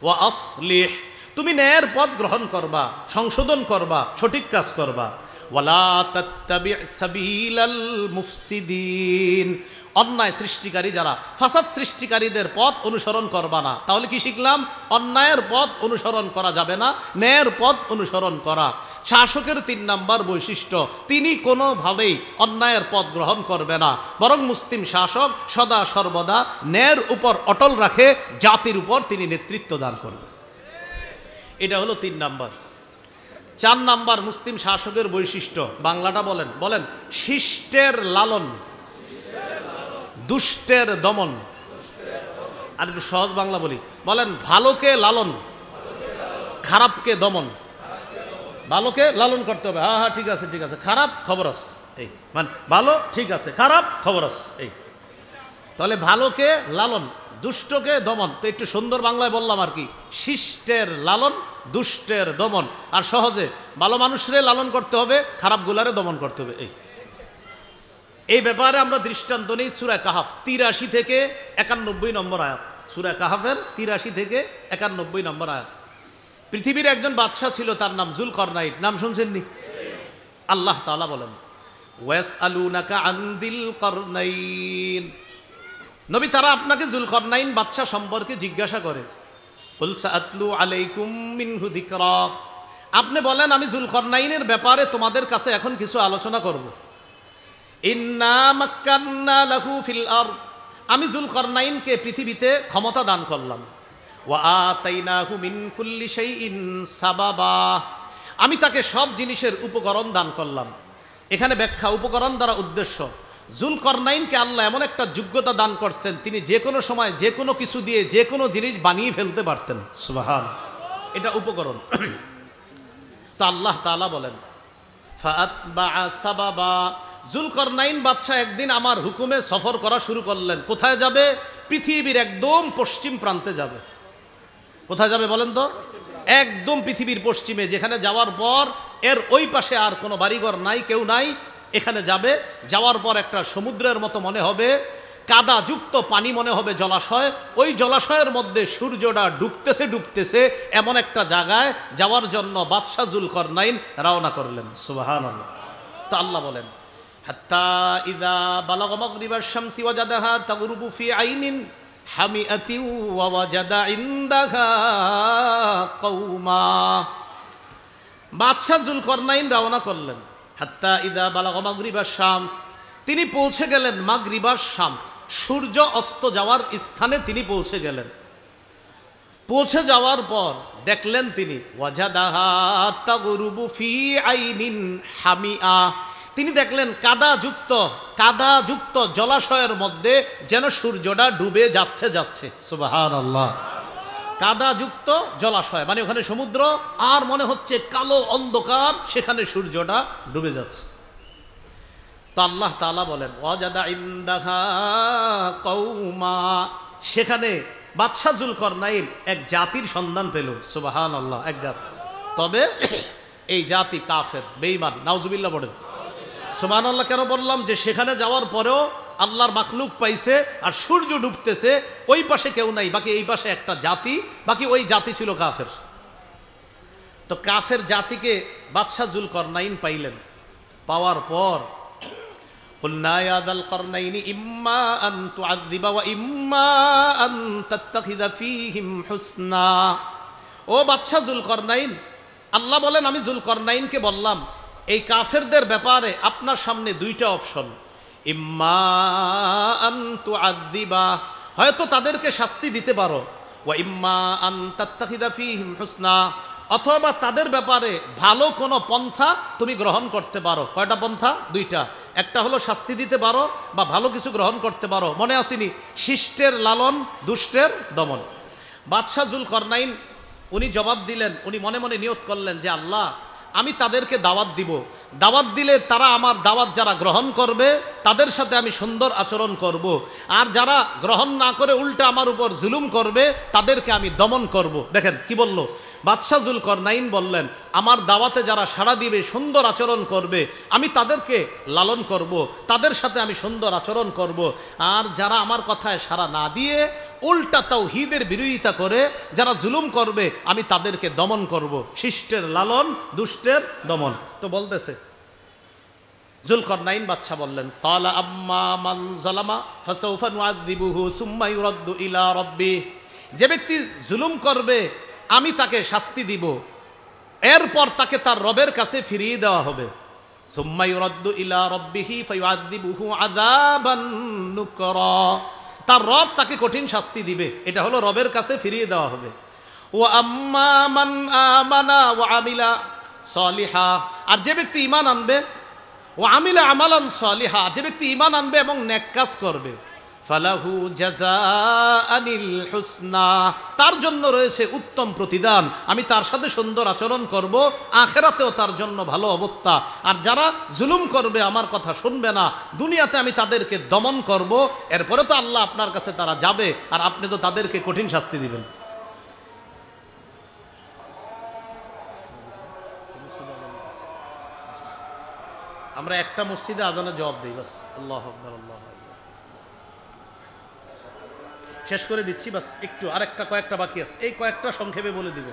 ওয়া আসলিহ, তুমি ন্যায়ের পথ গ্রহণ করবা, সংশোধন করবা, সঠিক কাজ করবা। ওয়ালা তাত্তাবি সাবিলাল মুফসিদিন, অন্যায় সৃষ্টিকারী যারা, ফাসাদ সৃষ্টিকারীদের পথ অনুসরণ করবা না। তাহলে কি শিখলাম? অন্যায়ের পথ অনুসরণ করা যাবে না, ন্যায়ের পথ অনুসরণ করা। শাসকের 3 নম্বর বৈশিষ্ট্য, তিনি কোনোভাবেই অন্যায়ের পথ গ্রহণ করবে না, বরং মুসলিম শাসক সদা সর্বদা ন্যায়ের উপর অটল রাখে, জাতির উপর তিনি নেতৃত্ব দান করবেন। এটা হলো 3 নম্বর। 4 নম্বর মুসলিম শাসকের বৈশিষ্ট্য, বাংলাটা বলেন, বলেন, শিষ্টের লালন, দুষ্টের দমন। আর একটু সহজ বাংলা বলি, বলেন, ভালোকে লালন, খারাপকে দমন। ভালোকে লালন করতে হবে, হ্যাঁ হ্যাঁ ঠিক আছে ঠিক আছে, খারাপ খবরস, এই মানে ভালো ঠিক আছে, খারাপ খবরস, এই। তাহলে ভালোকে লালন, দুষ্টকে দমন। তো একটু সুন্দর বাংলায় বললাম আর কি, শিষ্টের লালন, দুষ্টের দমন। আর সহজে, ভালো মানুষরে লালন করতে হবে, খারাপগুলারে দমন করতে হবে। এই ব্যাপারে আমরা দৃষ্টান্ত নেই সূরা কাহাফ 83 থেকে 91 নম্বর আয়াত। সূরা কাহাফের 83 থেকে 91 নম্বর আয়াত। পৃথিবীর একজন বাদশাহ ছিল, তার নাম যুলকরনাইন। নাম শুনছেন নি? আল্লাহ তাআলা বলেন, ওয়াসআলুনাকা আন যিল করনাইন, নবী তারা আপনাকে যুলকরনাইন বাদশাহ সম্পর্কে জিজ্ঞাসা করে। কুল সাআতলু আলাইকুম মিনহু যিকরা, আপনি বলেন আমি যুলকরনাইনের ব্যাপারে তোমাদের কাছে এখন কিছু আলোচনা করব। ইন্না মাক্কান্না লাহু ফিল আরদ, আমি যুলকরনাইনকে পৃথিবীতে ক্ষমতা দান করলাম। ওয়া আতাইনাহু মিন কুল্লি শাইইন সাবাবা, আমি তাকে সব জিনিসের উপকরণ দান করলাম। এখানে ব্যাখ্যা, উপকরণ দ্বারা উদ্দেশ্য, যুলকরনাইনকে আল্লাহ এমন একটা যোগ্যতা দান করছেন, তিনি যে কোনো সময় যে কোনো কিছু দিয়ে যে কোনো জিনিস বানিয়ে ফেলতে পারতেন। সুবহানাল্লাহ, এটা উপকরণ। তো আল্লাহ তাআলা বলেন, ফাআতবাআ সাবাবা, যুলকরনাইন বাদশাহ একদিন আমার হুকুমে সফর করা শুরু করলেন। কোথায় যাবে? পৃথিবীর একদম পশ্চিম প্রান্তে যাবে। কোথায় যাবে বলেন তো? একদম পৃথিবীর পশ্চিমে, যেখানে যাওয়ার পর এর ওই পাশে আর কোনো বাড়িঘর নাই, কেউ নাই। এখানে যাবে, যাওয়ার পর একটা সমুদ্রের মতো মনে হবে, কাদা যুক্ত পানি মনে হবে জলাশয়, ওই জলাশয়ের মধ্যে সূর্যটা ডুবতেছে ডুবতেছে, এমন একটা জায়গায় যাওয়ার জন্য বাদশাহ যুলকরনাইন রওনা করলেন। সুবহানাল্লাহ। তো আল্লাহ বলেন, হাত্তা ইযা বালাগা মাগরিবাশ শামসি ওয়াজাদাহা তাগরুবু ফি আইনিন হামিআতিন ওয়া ওয়াজাদা ইনদাহা কওমা। বাদশাহ যুলকরনাইন রওনা করলেন। হাত্তা ইযা বালাগা মাগরিবাশ শামস, তিনি পৌঁছে গেলেন মাগরিবাশ শামস, সূর্য অস্ত যাওয়ার স্থানে তিনি পৌঁছে গেলেন। পৌঁছে যাওয়ার পর দেখলেন তিনি ওয়াজাদাহা তাগরুবু ফি আইনিন হামিআ, তিনি দেখলেন কাদাযুক্ত জলাশয়ের মধ্যে যেন সূর্যটা ডুবে যাচ্ছে। সুবহানাল্লাহ। কাদাযুক্ত জলাশয় মানে ওখানে সমুদ্র, আর মনে হচ্ছে কালো অন্ধকার, সেখানে সূর্যটা ডুবে যাচ্ছে। তো আল্লাহ তাআলা বলেন ওয়াজাদা ইনদাহা কওমা, সেখানে বাদশাহ যুলকরনাইন এক জাতির সন্ধান পেল। সুবহানাল্লাহ। এক জাতি, তবে এই জাতি কাফের, বেঈমান। নাউজুবিল্লাহ বলেন। সুবহানাল্লাহ। কেন বললাম যে সেখানে যাওয়ার পরেও আল্লাহর মাখলুক পাইছে, আর সূর্য ডুবতেছে, ওই পাশে কেউ নাই, বাকি এই পাশে একটা জাতি, বাকি ওই জাতি ছিল কাফের। তো কাফের জাতিকে বাদশাহ যুলকরনাইন পাইলেন। পাওয়ার পর কুলনা ইয়া যাল করনাইনি ইম্মা আন তুআযযিবা ওয়া ইম্মা আন তাত্তাখিযা ফীহিম হুসনা। ও বাদশাহ যুলকরনাইন, আল্লাহ বলেন আমি যুলকরনাইনকে বললাম এই কাফেরদের ব্যাপারে আপনার সামনে দুইটা অপশন, ইম্মা আন তুআযযিবা, হয়তো তাদেরকে শাস্তি দিতে পারো, ওয়া ইম্মা আন তাত্তাখিযা ফীহিম হুসনা, অথবা তাদের ব্যাপারে ভালো কোনো পন্থা তুমি গ্রহণ করতে পারো। কয়টা পন্থা? দুইটা। একটা হলো শাস্তি দিতে পারো বা ভালো কিছু গ্রহণ করতে পারো। মনে আসেনি? শিষ্টের লালন, দুষ্টের দমন। বাদশাহ যুলকরনাইন উনি জবাব দিলেন, উনি মনে মনে নিয়ত করলেন যে আল্লাহ, আমি তাদেরকে দাওয়াত দিব, দাওয়াত দিলে তারা আমার দাওয়াত যারা গ্রহণ করবে তাদের সাথে আমি সুন্দর আচরণ করব, আর যারা গ্রহণ না করে উল্টা আমার উপর জুলুম করবে তাদেরকে আমি দমন করব। দেখেন কি বলল বাদশাহ যুলকরনাইন, বললেন আমার দাওয়াতে যারা সাড়া দিবে, সুন্দর আচরণ করবে, আমি তাদেরকে লালন করব, তাদের সাথে আমি সুন্দর আচরণ করব, আর যারা আমার কথায় সাড়া না দিয়ে উল্টা তাওহীদের বিরোধিতা করে যারা জুলুম করবে আমি তাদেরকে দমন করব। শিষ্টের লালন, দুষ্টের দমন। তো বলতেছে যুলকরনাইন বাদশা বললেন, ক্বালা আম্মা মান যালামা ফাসাউফা নুআযযিবুহু সুম্মা ইউরাদ্দু ইলা রাব্বিহি, যে ব্যক্তি জুলুম করবে আমি তাকে শাস্তি দিব, এরপর তাকে তার রবের কাছে ফিরিয়ে দেওয়া হবে। সুম্মা ইউরাদ্দু ইলা রাব্বিহি ফায়ুআযযিবুহু আযাবান নুকরা, তার রব তাকে কঠিন শাস্তি দিবে, এটা হলো রবের কাছে ফিরিয়ে দেওয়া হবে। ওয়া আম্মা মান আমানা ওয়া আমিলা সলিহা, আর যে ব্যক্তি ঈমান আনবে, ওয়া আমিলা আমালান সলিহা, যে ব্যক্তি ঈমান আনবে এবং নেক কাজ করবে, ফালাহু জাযাআনিল হুসনা, তার জন্য রয়েছে উত্তম প্রতিদান, আমি তার সাথে সুন্দর আচরণ করব, আখিরাতেও তার জন্য ভালো অবস্থা। আর যারা জুলুম করবে, আমার কথা শুনবে না, দুনিয়াতে আমি তাদেরকে দমন করব, এরপরে তো আল্লাহ আপনার কাছে তারা যাবে, আর আপনি তো তাদেরকে কঠিন শাস্তি দিবেন। আমরা একটা মসজিদে আজানের জবাব দিই বাস। আল্লাহু আকবার, আল্লাহু আকবার। শেষ করে দিচ্ছি বাস, একটু আরেকটা কয়েকটা বাকি আছে, এই কয়েকটা সংক্ষেপে বলে দিব।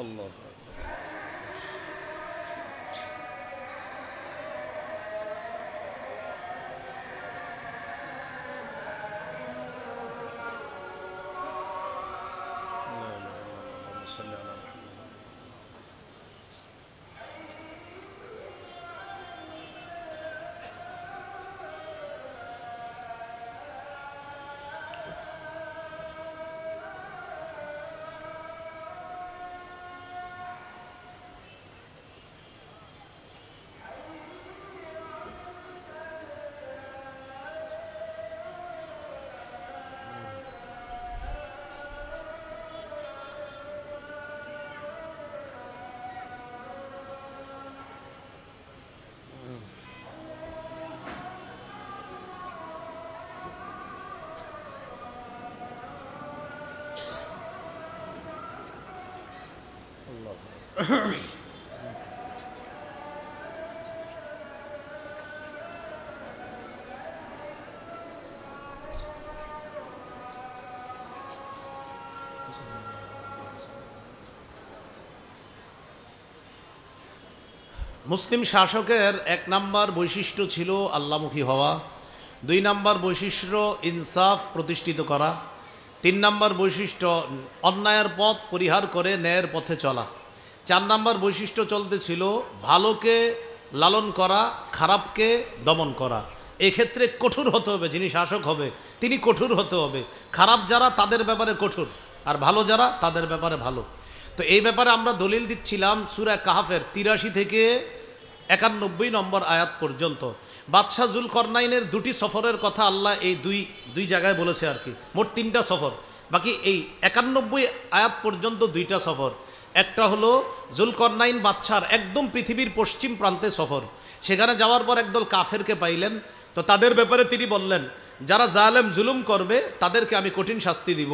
আল্লাহ মুসলিম শাসকের এক নাম্বার বৈশিষ্ট্য ছিল আল্লাহমুখী হওয়া, দুই নাম্বার বৈশিষ্ট্য ইনসাফ প্রতিষ্ঠিত করা, তিন নাম্বার বৈশিষ্ট্য অন্যায়ের পথ পরিহার করে ন্যায়ের পথে চলা, চার নাম্বার বৈশিষ্ট্য চলতে ছিল ভালোকে লালন করা, খারাপকে দমন করা। এক্ষেত্রে কঠোর হতে হবে, যিনি শাসক হবে তিনি কঠোর হতে হবে। খারাপ যারা তাদের ব্যাপারে কঠোর, আর ভালো যারা তাদের ব্যাপারে ভালো। তো এই ব্যাপারে আমরা দলিল দিচ্ছিলাম সূরা কাহাফের ৮৩ থেকে ৯১ নম্বর আয়াত পর্যন্ত। বাদশাহ জুলকরনাইনের দুটি সফরের কথা আল্লাহ এই দুই জায়গায় বলেছে আর কি, মোট ৩টা সফর। বাকি এই ৯১ আয়াত পর্যন্ত ২টা সফর। একটা হলো জুলকরনাইন বাদশার একদম পৃথিবীর পশ্চিম প্রান্তে সফর। সেখানে যাওয়ার পর একদল কাফেরকে পাইলেন, তো তাদের ব্যাপারে তিনি বললেন যারা জালেম জুলুম করবে তাদেরকে আমি কঠিন শাস্তি দিব।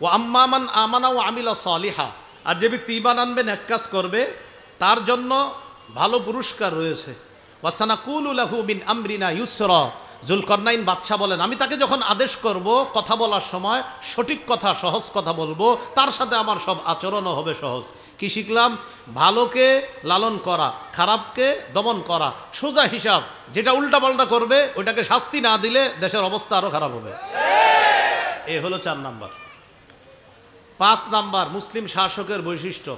ও আম্মামান আমানা ও আমিলা সালিহা, আর যে ব্যক্তি ঈমান আনবে নেক কাজ করবে তার জন্য ভালো পুরস্কার রয়েছে। ওয়াসানাকুলু লাহু মিন আমরিনা ইউসরা, জুলকরনাইন বাদশাহ বলেন আমি তাকে যখন আদেশ করব কথা বলার সময় সঠিক কথা, সহজ কথা বলবো, তার সাথে আমার সব আচরণও হবে সহজ। কি শিখলাম? ভালোকে লালন করা, খারাপকে দমন করা, সোজা হিসাব। যেটা উল্টাপাল্টা করবে ওইটাকে শাস্তি না দিলে দেশের অবস্থা আরো খারাপ হবে। এ হলো ৪ নাম্বার। ৫ নাম্বার মুসলিম শাসকের বৈশিষ্ট্য,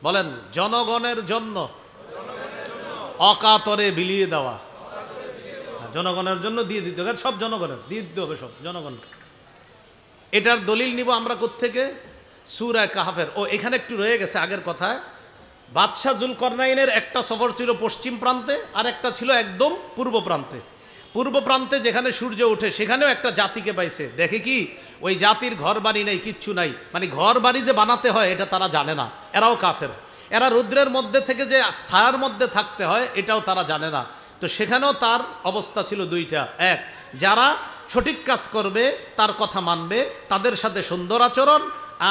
বলেন জনগণের জন্য অকাতরে বিলিয়ে দেওয়া। জনগণের জন্য দিয়ে দিতে হবে, সব জনগণের দিয়ে দিতে হবে, সব জনগণ। এটার দলিল নিব আমরা কোত্থেকে? সূরা কাহাফের। ও এখানে একটু রয়ে গেছে আগের কথায়। বাদশাহ জুলকরনাইনের একটা সফর ছিল পশ্চিম প্রান্তে, আর একটা ছিল একদম পূর্ব প্রান্তে। পূর্ব প্রান্তে যেখানে সূর্য ওঠে সেখানেও একটা জাতিকে পাইছে। দেখে কি ওই জাতির ঘর বাড়ি নেই, কিচ্ছু নাই, মানে ঘর বাড়ি যে বানাতে হয় এটা তারা জানে না। এরাও কাফের। এরা রৌদ্রের মধ্যে থেকে যে ছায়ার মধ্যে থাকতে হয় এটাও তারা জানে না। তো সেখানেও তার অবস্থা ছিল দুইটা, এক যারা সঠিক কাজ করবে তার কথা মানবে তাদের সাথে সুন্দর আচরণ,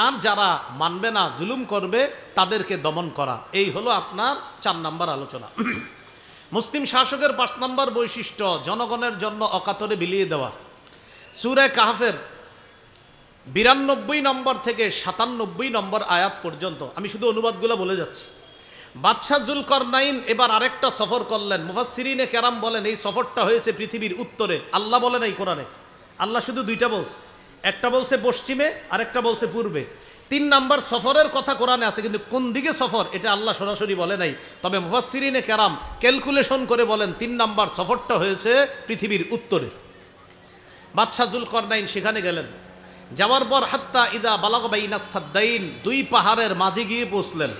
আর যারা মানবে না জুলুম করবে তাদেরকে দমন করা। এই হলো আপনার ৪ নাম্বার আলোচনা। মুসলিম শাসকের ৫ নাম্বার বৈশিষ্ট্য জনগণের জন্য অকাতরে বিলিয়ে দেওয়া। সূরা কাহাফের ৯২ নম্বর থেকে ৯৭ নম্বর আয়াত পর্যন্ত আমি শুধু অনুবাদগুলো বলে যাচ্ছি। বাদশাহ জুলকরনাইন এবার আরেকটা সফর করলেন। মুফাসসিরিনে কেরাম বলেন এই সফরটা হয়েছে পৃথিবীর উত্তরে। আল্লাহ বলেন এই কোরআনে, আল্লাহ শুধু দুইটা বলছে, একটা বলছে পশ্চিমে আর একটা বলছে পূর্বে। ৩ নাম্বার সফরের কথা কোরআনে আছে, কিন্তু কোন দিকে সফর এটা আল্লাহ সরাসরি বলে নাই। তবে মুফাসসিরিনে কেরাম ক্যালকুলেশন করে বলেন ৩ নাম্বার সফরটা হয়েছে পৃথিবীর উত্তরে। বাদশাহ জুলকরনাইন সেখানে গেলেন। যাওয়ার পর হাত্তা ইদা বালাগ বাইনা সাদ্দাইন, দুই পাহাড়ের মাঝে গিয়ে পৌঁছলেন।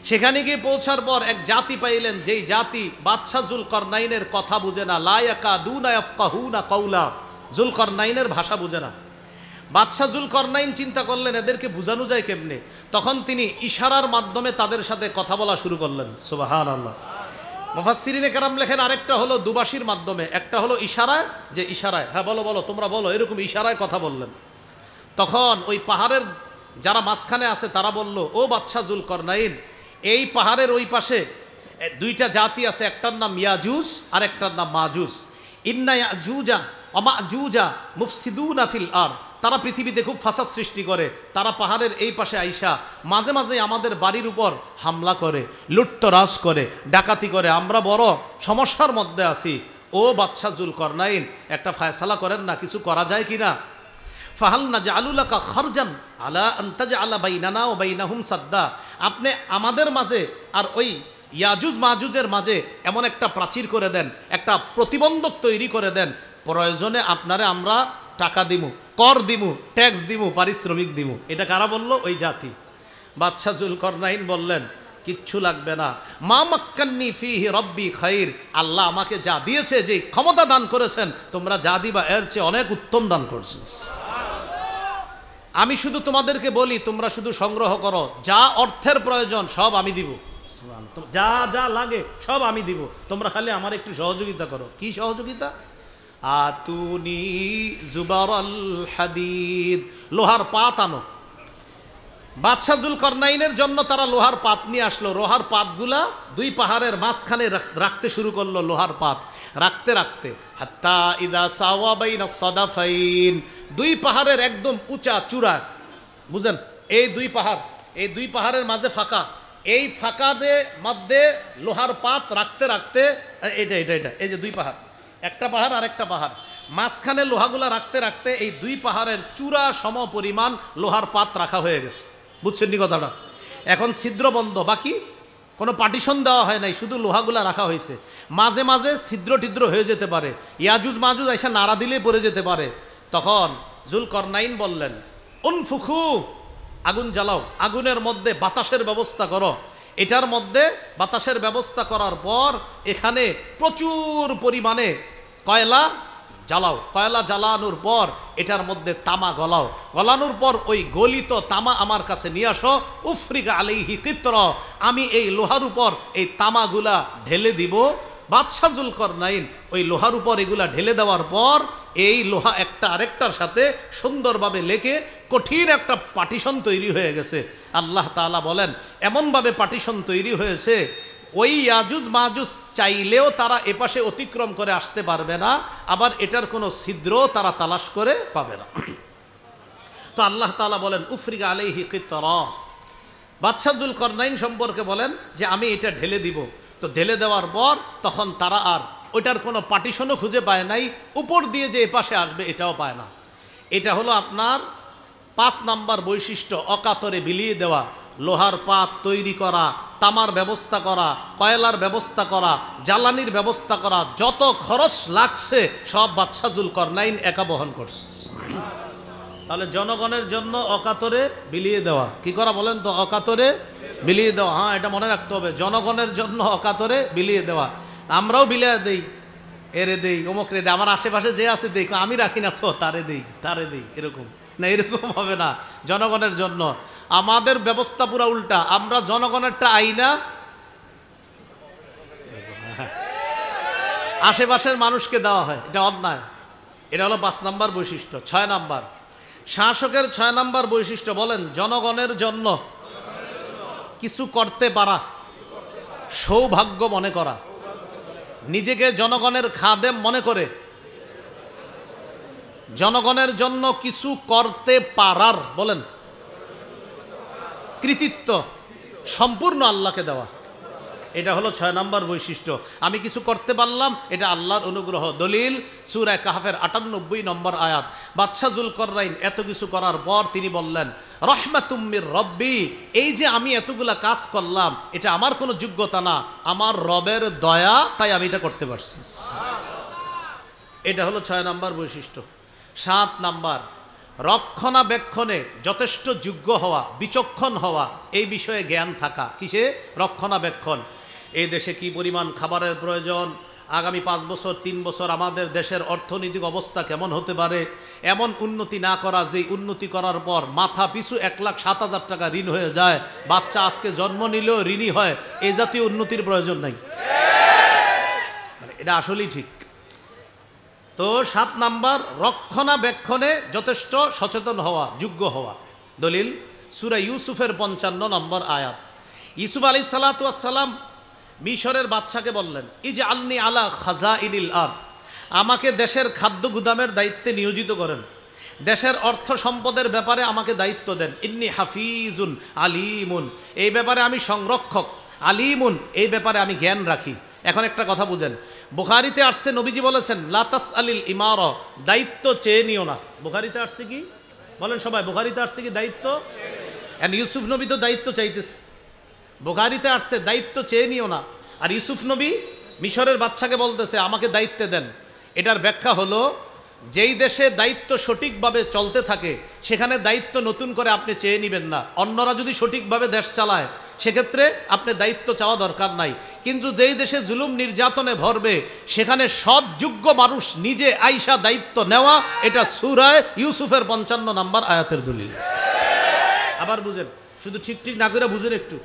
সেখানে গিয়ে পৌঁছার পর এক জাতি পাইলেন, যেই জাতি বাদশাহ জুলকরনাইনের কথা বুঝে না। লা ইয়াকাদুনা ইয়াফকাহুনা কাওলা, জুলকরনাইনের ভাষা বুঝে না। বাদশাহ জুলকরনাইন চিন্তা করলেন এদেরকে বুঝানো যায় কেমনে। তখন তিনি ইশারার মাধ্যমে তাদের সাথে কথা বলা শুরু করলেন। সুবহানাল্লাহ। মুফাসসিরিনে কেরাম লেখেন আরেকটা হলো দুবাসীর মাধ্যমে, একটা হলো ইশারায়, যে ইশারায় হ্যাঁ বলো বলো তোমরা বলো, এরকম ইশারায় কথা বললেন। তখন ওই পাহাড়ের যারা মাঝখানে আছে তারা বলল, ও বাদশাহ জুলকরনাইন, এই পাহাড়ের ওই পাশে দুইটা জাতি আছে, একটার নাম ইয়াজুজ আর একটার নাম মাজুজ। ইন্না ইয়াজুজা ওয়া মাজুজা মুফসিদুনা ফিল আরদ, তারা পৃথিবীতে খুব ফাসাদ সৃষ্টি করে। তারা পাহাড়ের এই পাশে আইসা মাঝে মাঝে আমাদের বাড়ির উপর হামলা করে, লুটতরাজ করে, ডাকাতি করে। আমরা বড় সমস্যার মধ্যে আছি। ও বাদশাহ জুলকরনাইন, একটা ফায়সালা করেন না, কিছু করা যায় কিনা? ফাহাল নাজআলু লাকা খারজান আলা আন তাজআলা বাইনানা ওয়া বাইনাহুম সাদ্দা, আপনি আমাদের মাঝে আর ওই ইয়াজুজ মাজুজের মাঝে এমন একটা প্রাচীর করে দেন, একটা প্রতিবন্ধক তৈরি করে দেন। প্রয়োজনে আপনারে আমরা টাকা দিমু, কর দিমু, ট্যাক্স দিমু, পারিশ্রমিক দিমু। এটা কারা বলল? ওই জাতি। বাদশাহ জুলকরনাইন বললেন, কিচ্ছু লাগবে না। মা মাক্কান্নি ফিহি রব্বি খাইর, আল্লাহ আমাকে যা দিয়েছে, যে ক্ষমতা দান করেছেন, তোমরা যা দিবা এর চেয়ে অনেক উত্তম দান করছেন। আমি শুধু তোমাদেরকে বলি, তোমরা শুধু সংগ্রহ করো, যা অর্থের প্রয়োজন সব আমি দিব, যা যা লাগে সব আমি দিব, তোমরা খালি আমার একটু সহযোগিতা করো। কি সহযোগিতা? আতুনি জুবারাল হাদিদ, লোহার পাত আনো। বাদশাহ জুলকরনাইনের জন্য তারা লোহার পাত নিয়ে আসলো। লোহার পাতগুলা দুই পাহাড়ের মাঝখানে রাখতে শুরু করলো। লোহার পাত রাখতে রাখতে হাত্তা ইদা সাওয়া বাইনা সাদাফাইন, দুই পাহাড়ের একদম উঁচা চূড়া, বুঝেন এই দুই পাহাড়ের মাঝে ফাঁকা, এই ফাঁকা যে মধ্যে লোহার পাত রাখতে রাখতে, এটা এটা এটা এই যে দুই পাহাড়, একটা পাহাড় আর একটা পাহাড়, মাঝখানে লোহাগুলা রাখতে রাখতে এই দুই পাহাড়ের চূড়া সম পরিমাণ লোহার পাত রাখা হয়ে গেছে। বুঝছেন নি কথাটা? এখন ছিদ্র বন্ধ, বাকি কোনো পার্টিশন দেওয়া হয় নাই, শুধু লোহাগুলা রাখা হয়েছে। মাঝে মাঝে ছিদ্র টিদ্র হয়ে যেতে পারে, ইয়াজুজ মাজুজ এসে নাড়া দিলে পড়ে যেতে পারে। তখন জুলকরনাইন বললেন, উনফুখু, আগুন জ্বালাও, আগুনের মধ্যে বাতাসের ব্যবস্থা করো। এটার মধ্যে বাতাসের ব্যবস্থা করার পর এখানে প্রচুর পরিমাণে কয়লা জ্বালাও। কয়লা জ্বালানোর পর এটার মধ্যে তামা গলাও। গলানোর পর ওই গলিত তামা আমার কাছে নিয়ে আসো। উফরিকা আলাইহি কিত্র, আমি এই লোহার উপর এই তামাগুলা ঢেলে দিব। বাদশাহ জুলকরনাইন ওই লোহার উপর এগুলা ঢেলে দেওয়ার পর এই লোহা একটা আরেকটার সাথে সুন্দরভাবে লেগে কঠিন একটা পার্টিশন তৈরি হয়ে গেছে। আল্লাহ তাআলা বলেন, এমনভাবে পার্টিশন তৈরি হয়েছে, ওই ইয়াজুজ মাজুজ চাইলেও তারা এপাশে অতিক্রম করে আসতে পারবে না, আবার এটার কোনো ছিদ্র তারা তালাশ করে পাবে না। তো আল্লাহ তাআলা বলেন, উফরিকা আলাইহি কিতরা, বাদশাহ জুলকরনাইন সম্পর্কে বলেন যে আমি এটা ঢেলে দিব। তো ঢেলে দেওয়ার পর তখন তারা আর ওইটার কোনো পার্টিশনও খুঁজে পায় নাই, উপর দিয়ে যে এপাশে আসবে এটাও পায় না। এটা হলো আপনার 5 নাম্বার বৈশিষ্ট্য, অকাতরে বিলিয়ে দেওয়া। লোহার পাত তৈরি করা, তামার ব্যবস্থা করা, কয়লার ব্যবস্থা করা, জ্বালানির ব্যবস্থা করা, যত খরচ লাগছে সব বাদশাহ জুলকরনাইন একা বহন করছে। তাহলে জনগণের জন্য অকাতরে বিলিয়ে দেওয়া, কি করা বলেন তো? অকাতরে বিলিয়ে দেওয়া। হ্যাঁ, এটা মনে রাখতে হবে, জনগণের জন্য অকাতরে বিলিয়ে দেওয়া। আমরাও বিলিয়ে দেই, এরে দেই, অমুক রে দেই, আমার আশেপাশে যে আছে দেই, আমি রাখি না তো, তারে দেই, এরকম না, এরকম হবে না। জনগণের জন্য আমাদের ব্যবস্থা পুরা উল্টা, আমরা জনগণেরটা আইনা আশেপাশের মানুষকে দেওয়া হয়, এটা অন্যায়। এটা হলো 5 নাম্বার বৈশিষ্ট্য। 6 নাম্বার শাসকের 6 নাম্বার বৈশিষ্ট্য, বলেন জনগণের জন্য কিছু করতে পারা, সৌভাগ্য মনে করা, নিজেকে জনগণের খাদেম মনে করে জনগণের জন্য কিছু করতে পারার, বলেন কৃতিত্ব সম্পূর্ণ আল্লাহকে দেওয়া। এটা হলো 6 নাম্বার বৈশিষ্ট্য। আমি কিছু করতে পারলাম, এটা আল্লাহর অনুগ্রহ। দলিল সূরা কাহফের 98 নম্বর আয়াত। বাদশাহ জুলকরনাইন এত কিছু করার পর তিনি বললেন, রহমাতুম মির রব্বি, এই যে আমি এতগুলা কাজ করলাম এটা আমার কোনো যোগ্যতা না, আমার রবের দয়া, তাই আমি এটা করতে পারছি। এটা হলো 6 নাম্বার বৈশিষ্ট্য। 7 নাম্বার রক্ষণাবেক্ষণে যথেষ্ট যোগ্য হওয়া, বিচক্ষণ হওয়া, এই বিষয়ে জ্ঞান থাকা। কিসে? রক্ষণাবেক্ষণ। এই দেশে কি পরিমাণ খাবারের প্রয়োজন, আগামী 5 বছর 3 বছর আমাদের দেশের অর্থনৈতিক অবস্থা কেমন হতে পারে, এমন উন্নতি না করা যে উন্নতি করার পর মাথা পিছু 1,07,000 টাকা ঋণ হয়ে যায়, বাচ্চা আজকে জন্ম নিলেও ঋণী হয়, এই জাতীয় উন্নতির প্রয়োজন নাই। মানে এটা আসলেই ঠিক। তো 7 নাম্বার, রক্ষণাবেক্ষণে যথেষ্ট সচেতন হওয়া, যোগ্য হওয়া। দলিল সূরা ইউসুফের 55 নম্বর আয়াত। ইউসুফ আলাইহিস সালাতু ওয়াস সালাম মিশরের বাদশাকে বললেন, ইজআলনি আলা খাজাইনিল আরদ, আমাকে দেশের খাদ্য গুদামের দায়িত্বে নিয়োজিত করেন, দেশের অর্থ সম্পদের ব্যাপারে আমাকে দায়িত্ব দেন। ইন্নী হাফিজুন আলিমুন, এই ব্যাপারে আমি সংরক্ষক, আলিমুন, এই ব্যাপারে আমি জ্ঞান রাখি। এখন একটা কথা বুঝেন, বুখারীতে আসছে, নবীজি বলেছেন লা তাসআলিল ইমারা, দায়িত্ব চেয়ে নিও না। বুখারীতে আসছে কি বলেন সবাই? বুখারীতে আসছে কি দায়িত্ব? এন্ড ইউসুফ নবী তো দায়িত্ব চাইতেছে। বুখারীতে আসছে দায়িত্ব চেয়ে নিও না, আর ইউসুফ নবী মিশরের বাদশাকে বলতেছে আমাকে দায়িত্ব দেন। এটার ব্যাখ্যা হলো, যেই দেশে দায়িত্ব সঠিকভাবে চলতে থাকে সেখানে দায়িত্ব নতুন করে আপনি চেয়ে নেবেন না। অন্যরা যদি সঠিকভাবে দেশ চালায় সেক্ষেত্রে আপনি দায়িত্ব চাওয়া দরকার নাই। কিন্তু যেই দেশে জুলুম নির্যাতনে ভরবে সেখানে সৎ যোগ্য মানুষ নিজে আইসা দায়িত্ব নেওয়া, এটা সূরা ইউসুফের 55 নম্বর আয়াতের দলিল। আবার বুঝেন, শুধু ঠিক ঠিক না করে বুঝেন একটু।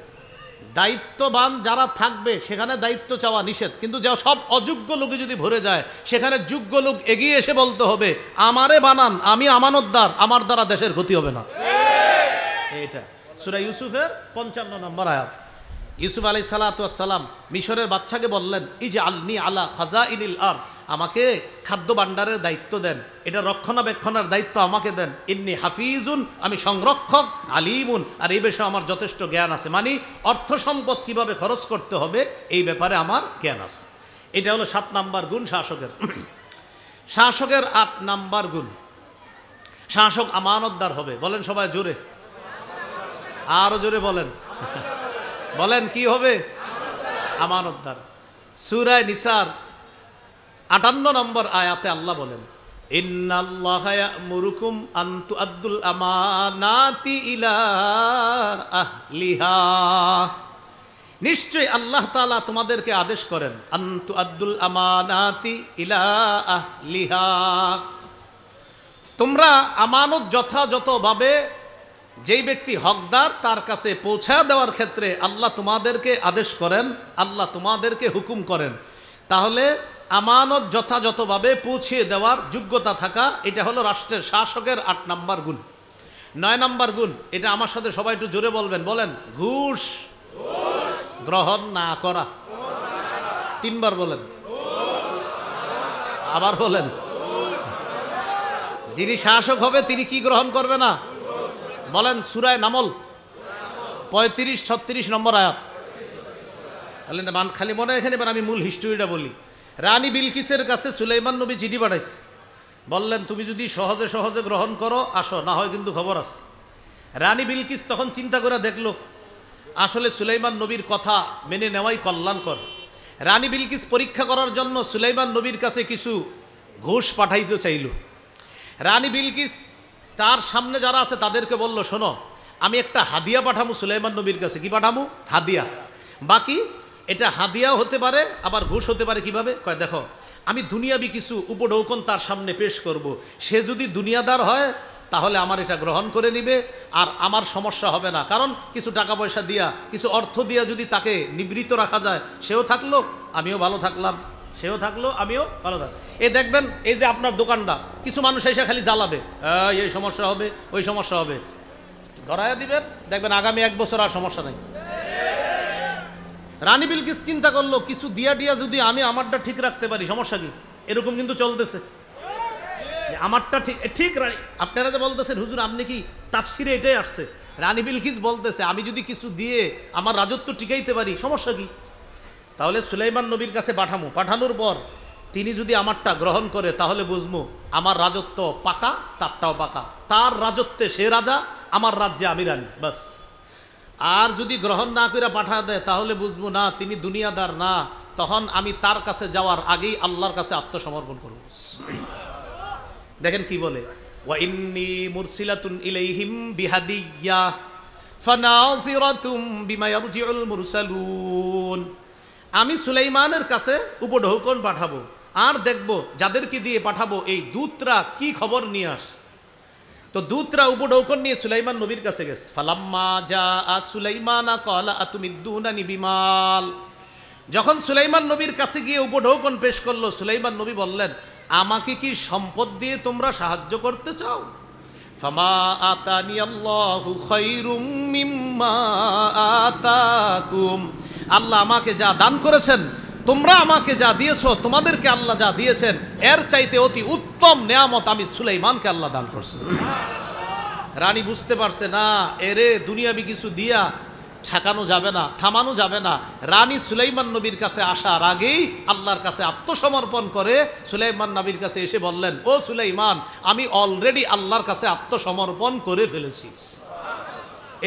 দায়িত্ববান যারা থাকবে সেখানে দায়িত্ব চাওয়া নিষেধ, কিন্তু যা সব অযোগ্য লোকে যদি ভরে যায় সেখানে যোগ্য লোক এগিয়ে এসে বলতে হবে আমারে বানান, আমি আমানতদার, আমার দ্বারা দেশের ক্ষতি হবে না। এটা সূরা ইউসুফের 55 নম্বর আয়াত। ইউসুফ আলাইহিস সালাতু ওয়াস সালাম মিশরের বাদশাকে বললেন, ইজআলনি আলা খাজাইনিল আরদ, আমাকে খাদ্য ভাণ্ডারের দায়িত্ব দেন, এটা রক্ষণাবেক্ষণের দায়িত্ব আমাকে দেন। ইন্নী হাফিজুন, আমি সংরক্ষক, আলিমুন, আর এই বিষয়ে আমার যথেষ্ট জ্ঞান আছে। মানে অর্থ সম্পদ কিভাবে খরচ করতে হবে এই ব্যাপারে আমার জ্ঞান আছে। এটা হলো 7 নাম্বার গুণ শাসকের। শাসকের 8 নাম্বার গুণ, শাসক আমানতদার হবে। বলেন সবাই জোরে, আরো জোরে বলেন। বলেন কি হবে? আমানতদার। সূরা নিসার 58 নম্বর আয়াতে আল্লাহ বলেন, ইন্নাল্লাহা ইয়া'মুরুকুম আন তু'আদ্দুল আমানাতি ইলা আহলিহা, নিশ্চয় আল্লাহ তাআলা তোমাদেরকে আদেশ করেন আন তু'আদ্দুল আমানাতি ইলা আহলিহা, তোমরা আমানত যথাযথভাবে যেই ব্যক্তি হকদার তার কাছে পৌঁছা দেওয়ার ক্ষেত্রে আল্লাহ তোমাদেরকে আদেশ করেন, আল্লাহ তোমাদেরকে হুকুম করেন। তাহলে আমানত যথাযথভাবে পৌঁছিয়ে দেওয়ার যোগ্যতা থাকা, এটা হলো রাষ্ট্রের শাসকের 8 নাম্বার গুণ। 9 নাম্বার গুণ, এটা আমার সাথে সবাই একটু জোরে বলবেন। বলেন, ঘুষ গ্রহণ না করা। 3 বার বলেন, আবার বলেন। যিনি শাসক হবে তিনি কি গ্রহণ করবে না? বলেন সূরা নামল 35-36 নম্বর আয়াত। তাহলে খালি মনে এখানে এবার আমি মূল হিস্ট্রিটা বলি। রানী বিলকিসের কাছে সুলাইমান নবী চিঠি পাঠাইছে, বললেন তুমি যদি সহজে সহজে গ্রহণ করো আসো, না হয় কিন্তু খবর আছে। রানী বিলকিস তখন চিন্তা করে দেখলো আসলে সুলাইমান নবীর কথা মেনে নেওয়াই কল্যাণকর। রানী বিলকিস পরীক্ষা করার জন্য সুলাইমান নবীর কাছে কিছু ঘুষ পাঠাইতে চাইল। রানী বিলকিস তার সামনে যারা আছে তাদেরকে বলল, শোনো আমি একটা হাদিয়া পাঠামু সুলাইমান নবীর কাছে। কি পাঠামু? হাদিয়া। বাকি এটা হাদিয়াও হতে পারে আবার ঘুষ হতে পারে। কিভাবে? কয় দেখো আমি দুনিয়াবি কিছু উপঢৌকন তার সামনে পেশ করব, সে যদি দুনিয়াদার হয় তাহলে আমার এটা গ্রহণ করে নিবে আর আমার সমস্যা হবে না। কারণ কিছু টাকা পয়সা দিয়া, কিছু অর্থ দিয়া যদি তাকে নিবৃত্ত রাখা যায়, সেও থাকলো আমিও ভালো থাকলাম, সেও থাকলো আমিও ভালো থাকলাম। এই দেখবেন এই যে আপনার দোকানটা, কিছু মানুষ এসে খালি জ্বালাবে, এই সমস্যা হবে ওই সমস্যা হবে, ধরাইয়া দিবেন, দেখবেন আগামী 1 বছর আর সমস্যা নেই। রানী বিলকিস চিন্তা করলো কিছু দিয়া দিয়া যদি আমি আমারটা ঠিক রাখতে পারি সমস্যা কি? এরকম কিন্তু চলতেছে, আমারটা ঠিক ঠিক। আপনারা যে বলতেছেন হুজুর আপনি কি তাফসিরে এটাই আসছে, রানী বিলকিস বলতেছে আমি যদি কিছু দিয়ে আমার রাজত্ব টিকাইতে পারি সমস্যা কি? তাহলে সুলাইমান নবীর কাছে পাঠামো, পাঠানোর পর তিনি যদি আমারটা গ্রহণ করে তাহলে বুঝবো আমার রাজত্ব পাকা, তারটাও পাকা। তার রাজত্বে সে রাজা, আমার রাজ্যে আমি রানী, বাস। আর যদি গ্রহণ না করে পাঠা দেয় তাহলে বুঝবো না তিনি দুনিয়াদার না, তখন আমি তার কাছে যাওয়ার আগেই আল্লাহর কাছে আত্মসমর্পণ করব। দেখেন কি বলে, ওয়া ইন্নী মুরসিলাতুন ইলাইহিম বিহাদিয়্যা ফানাযিরাতুম বিমা ইয়ারজিউল মুরসালুন। আমি সুলাইমানের কাছে উপঢৌকন পাঠাবো, আর দেখব যাদেরকে দিয়ে পাঠাবো এই দূতরা কি খবর নিয়ে আস। তো দূতরা উপঢৌকন নিয়ে সুলাইমান নবীর কাছে গেছে। ফালাম্মা জাআ সুলাইমানা ক্বালা আতুমিদ্দুনানি বিমাল। যখন সুলাইমান নবীর কাছে গিয়ে উপঢৌকন পেশ করলো, সুলাইমান নবী বললেন, আমাকে কি সম্পদ দিয়ে তোমরা সাহায্য করতে চাও? ফামা আতানি আল্লাহু খায়রুম মিম্মা আতাকুম। আল্লাহ আমাকে যা দান করেছেন, তোমরা আমাকে যা দিয়েছো, তোমাদেরকে আল্লাহ যা দিয়েছেন, এর চাইতে অতি উত্তম নেয়ামত আমি সুলাইমানকে আল্লাহ দান করছেন। রানী বুঝতে পারছে না, এরে দুনিয়াবি কিছু দিয়া ঠেকানো যাবে না, থামানো যাবে না। রানী সুলাইমান নবীর কাছে আসার আগেই আল্লাহর কাছে আত্মসমর্পণ করে সুলাইমান নবীর কাছে এসে বললেন, ও সুলাইমান, আমি অলরেডি আল্লাহর কাছে আত্মসমর্পণ করে ফেলেছি।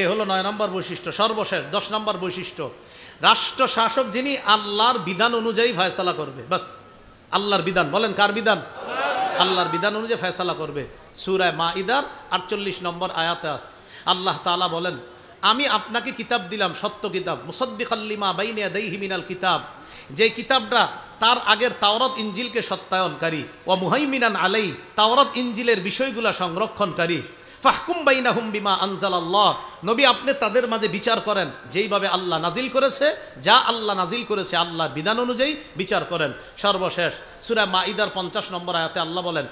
এ হলো 9 নম্বর বৈশিষ্ট্য। সর্বশেষ 10 নম্বর বৈশিষ্ট্য, রাষ্ট্র শাসক যিনি আল্লাহর বিধান অনুযায়ী ফয়সালা করবে। বাস, আল্লাহর বিধান, বলেন কার বিধান? আল্লাহর বিধান অনুযায়ী ফয়সালা করবে। সূরা মাঈদার 48 নম্বর আয়াতে আছে, আল্লাহ তাআলা বলেন, আমি আপনাকে কিতাব দিলাম, সত্য কিতাব, মুসাদ্দিকাল লিমা বাইনা ইয়াদাইহি মিনাল কিতাব, যে কিতাবটা তার আগের তাওরাত ইনজিলকে সত্যায়নকারী, ওয়া মুহাইমিনান আলাই, তাওরাত ইনজিলের বিষয়গুলো সংরক্ষণকারী। ফাহকুম বাইনাহুম বিমা আনজালাল্লাহ, নবী আপনি তাদের মাঝে বিচার করেন যেইভাবে আল্লাহ নাজিল করেছে, যা আল্লাহ নাজিল করেছে আল্লাহর বিধান অনুযায়ী বিচার করেন। সর্বশেষ সূরা মাঈদার 50 নম্বর আয়াতে আল্লাহ বলেন,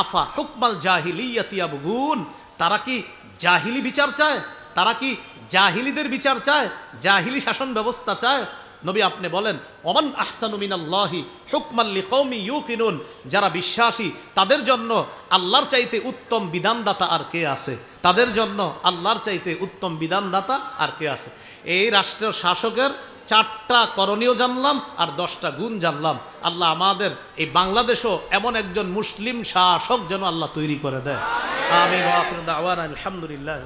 আফা হুকমাল জাহিলিয়াতি ইয়াবগুন, তারা কি জাহিলি বিচার চায়? তারা কি জাহিলিদের বিচার চায়? জাহিলি শাসন ব্যবস্থা চায়? নবী আপনি বলেন, ওমান আহসানু মিনাল্লাহি হুকমান লিকৌমি ইউকিনুন, যারা বিশ্বাসী তাদের জন্য আল্লাহর চাইতে উত্তম বিধানদাতা আর কে আছে? তাদের জন্য আল্লাহর চাইতে উত্তম বিধানদাতা আর কে আছে? এই রাষ্ট্রের শাসকের 4টা করণীয় জানলাম আর 10টা গুণ জানলাম। আল্লাহ আমাদের এই বাংলাদেশও এমন একজন মুসলিম শাসক যেন আল্লাহ তৈরি করে দেয়। আমিন ওয়া আখিরু দাওয়ানা আলহামদুলিল্লাহ।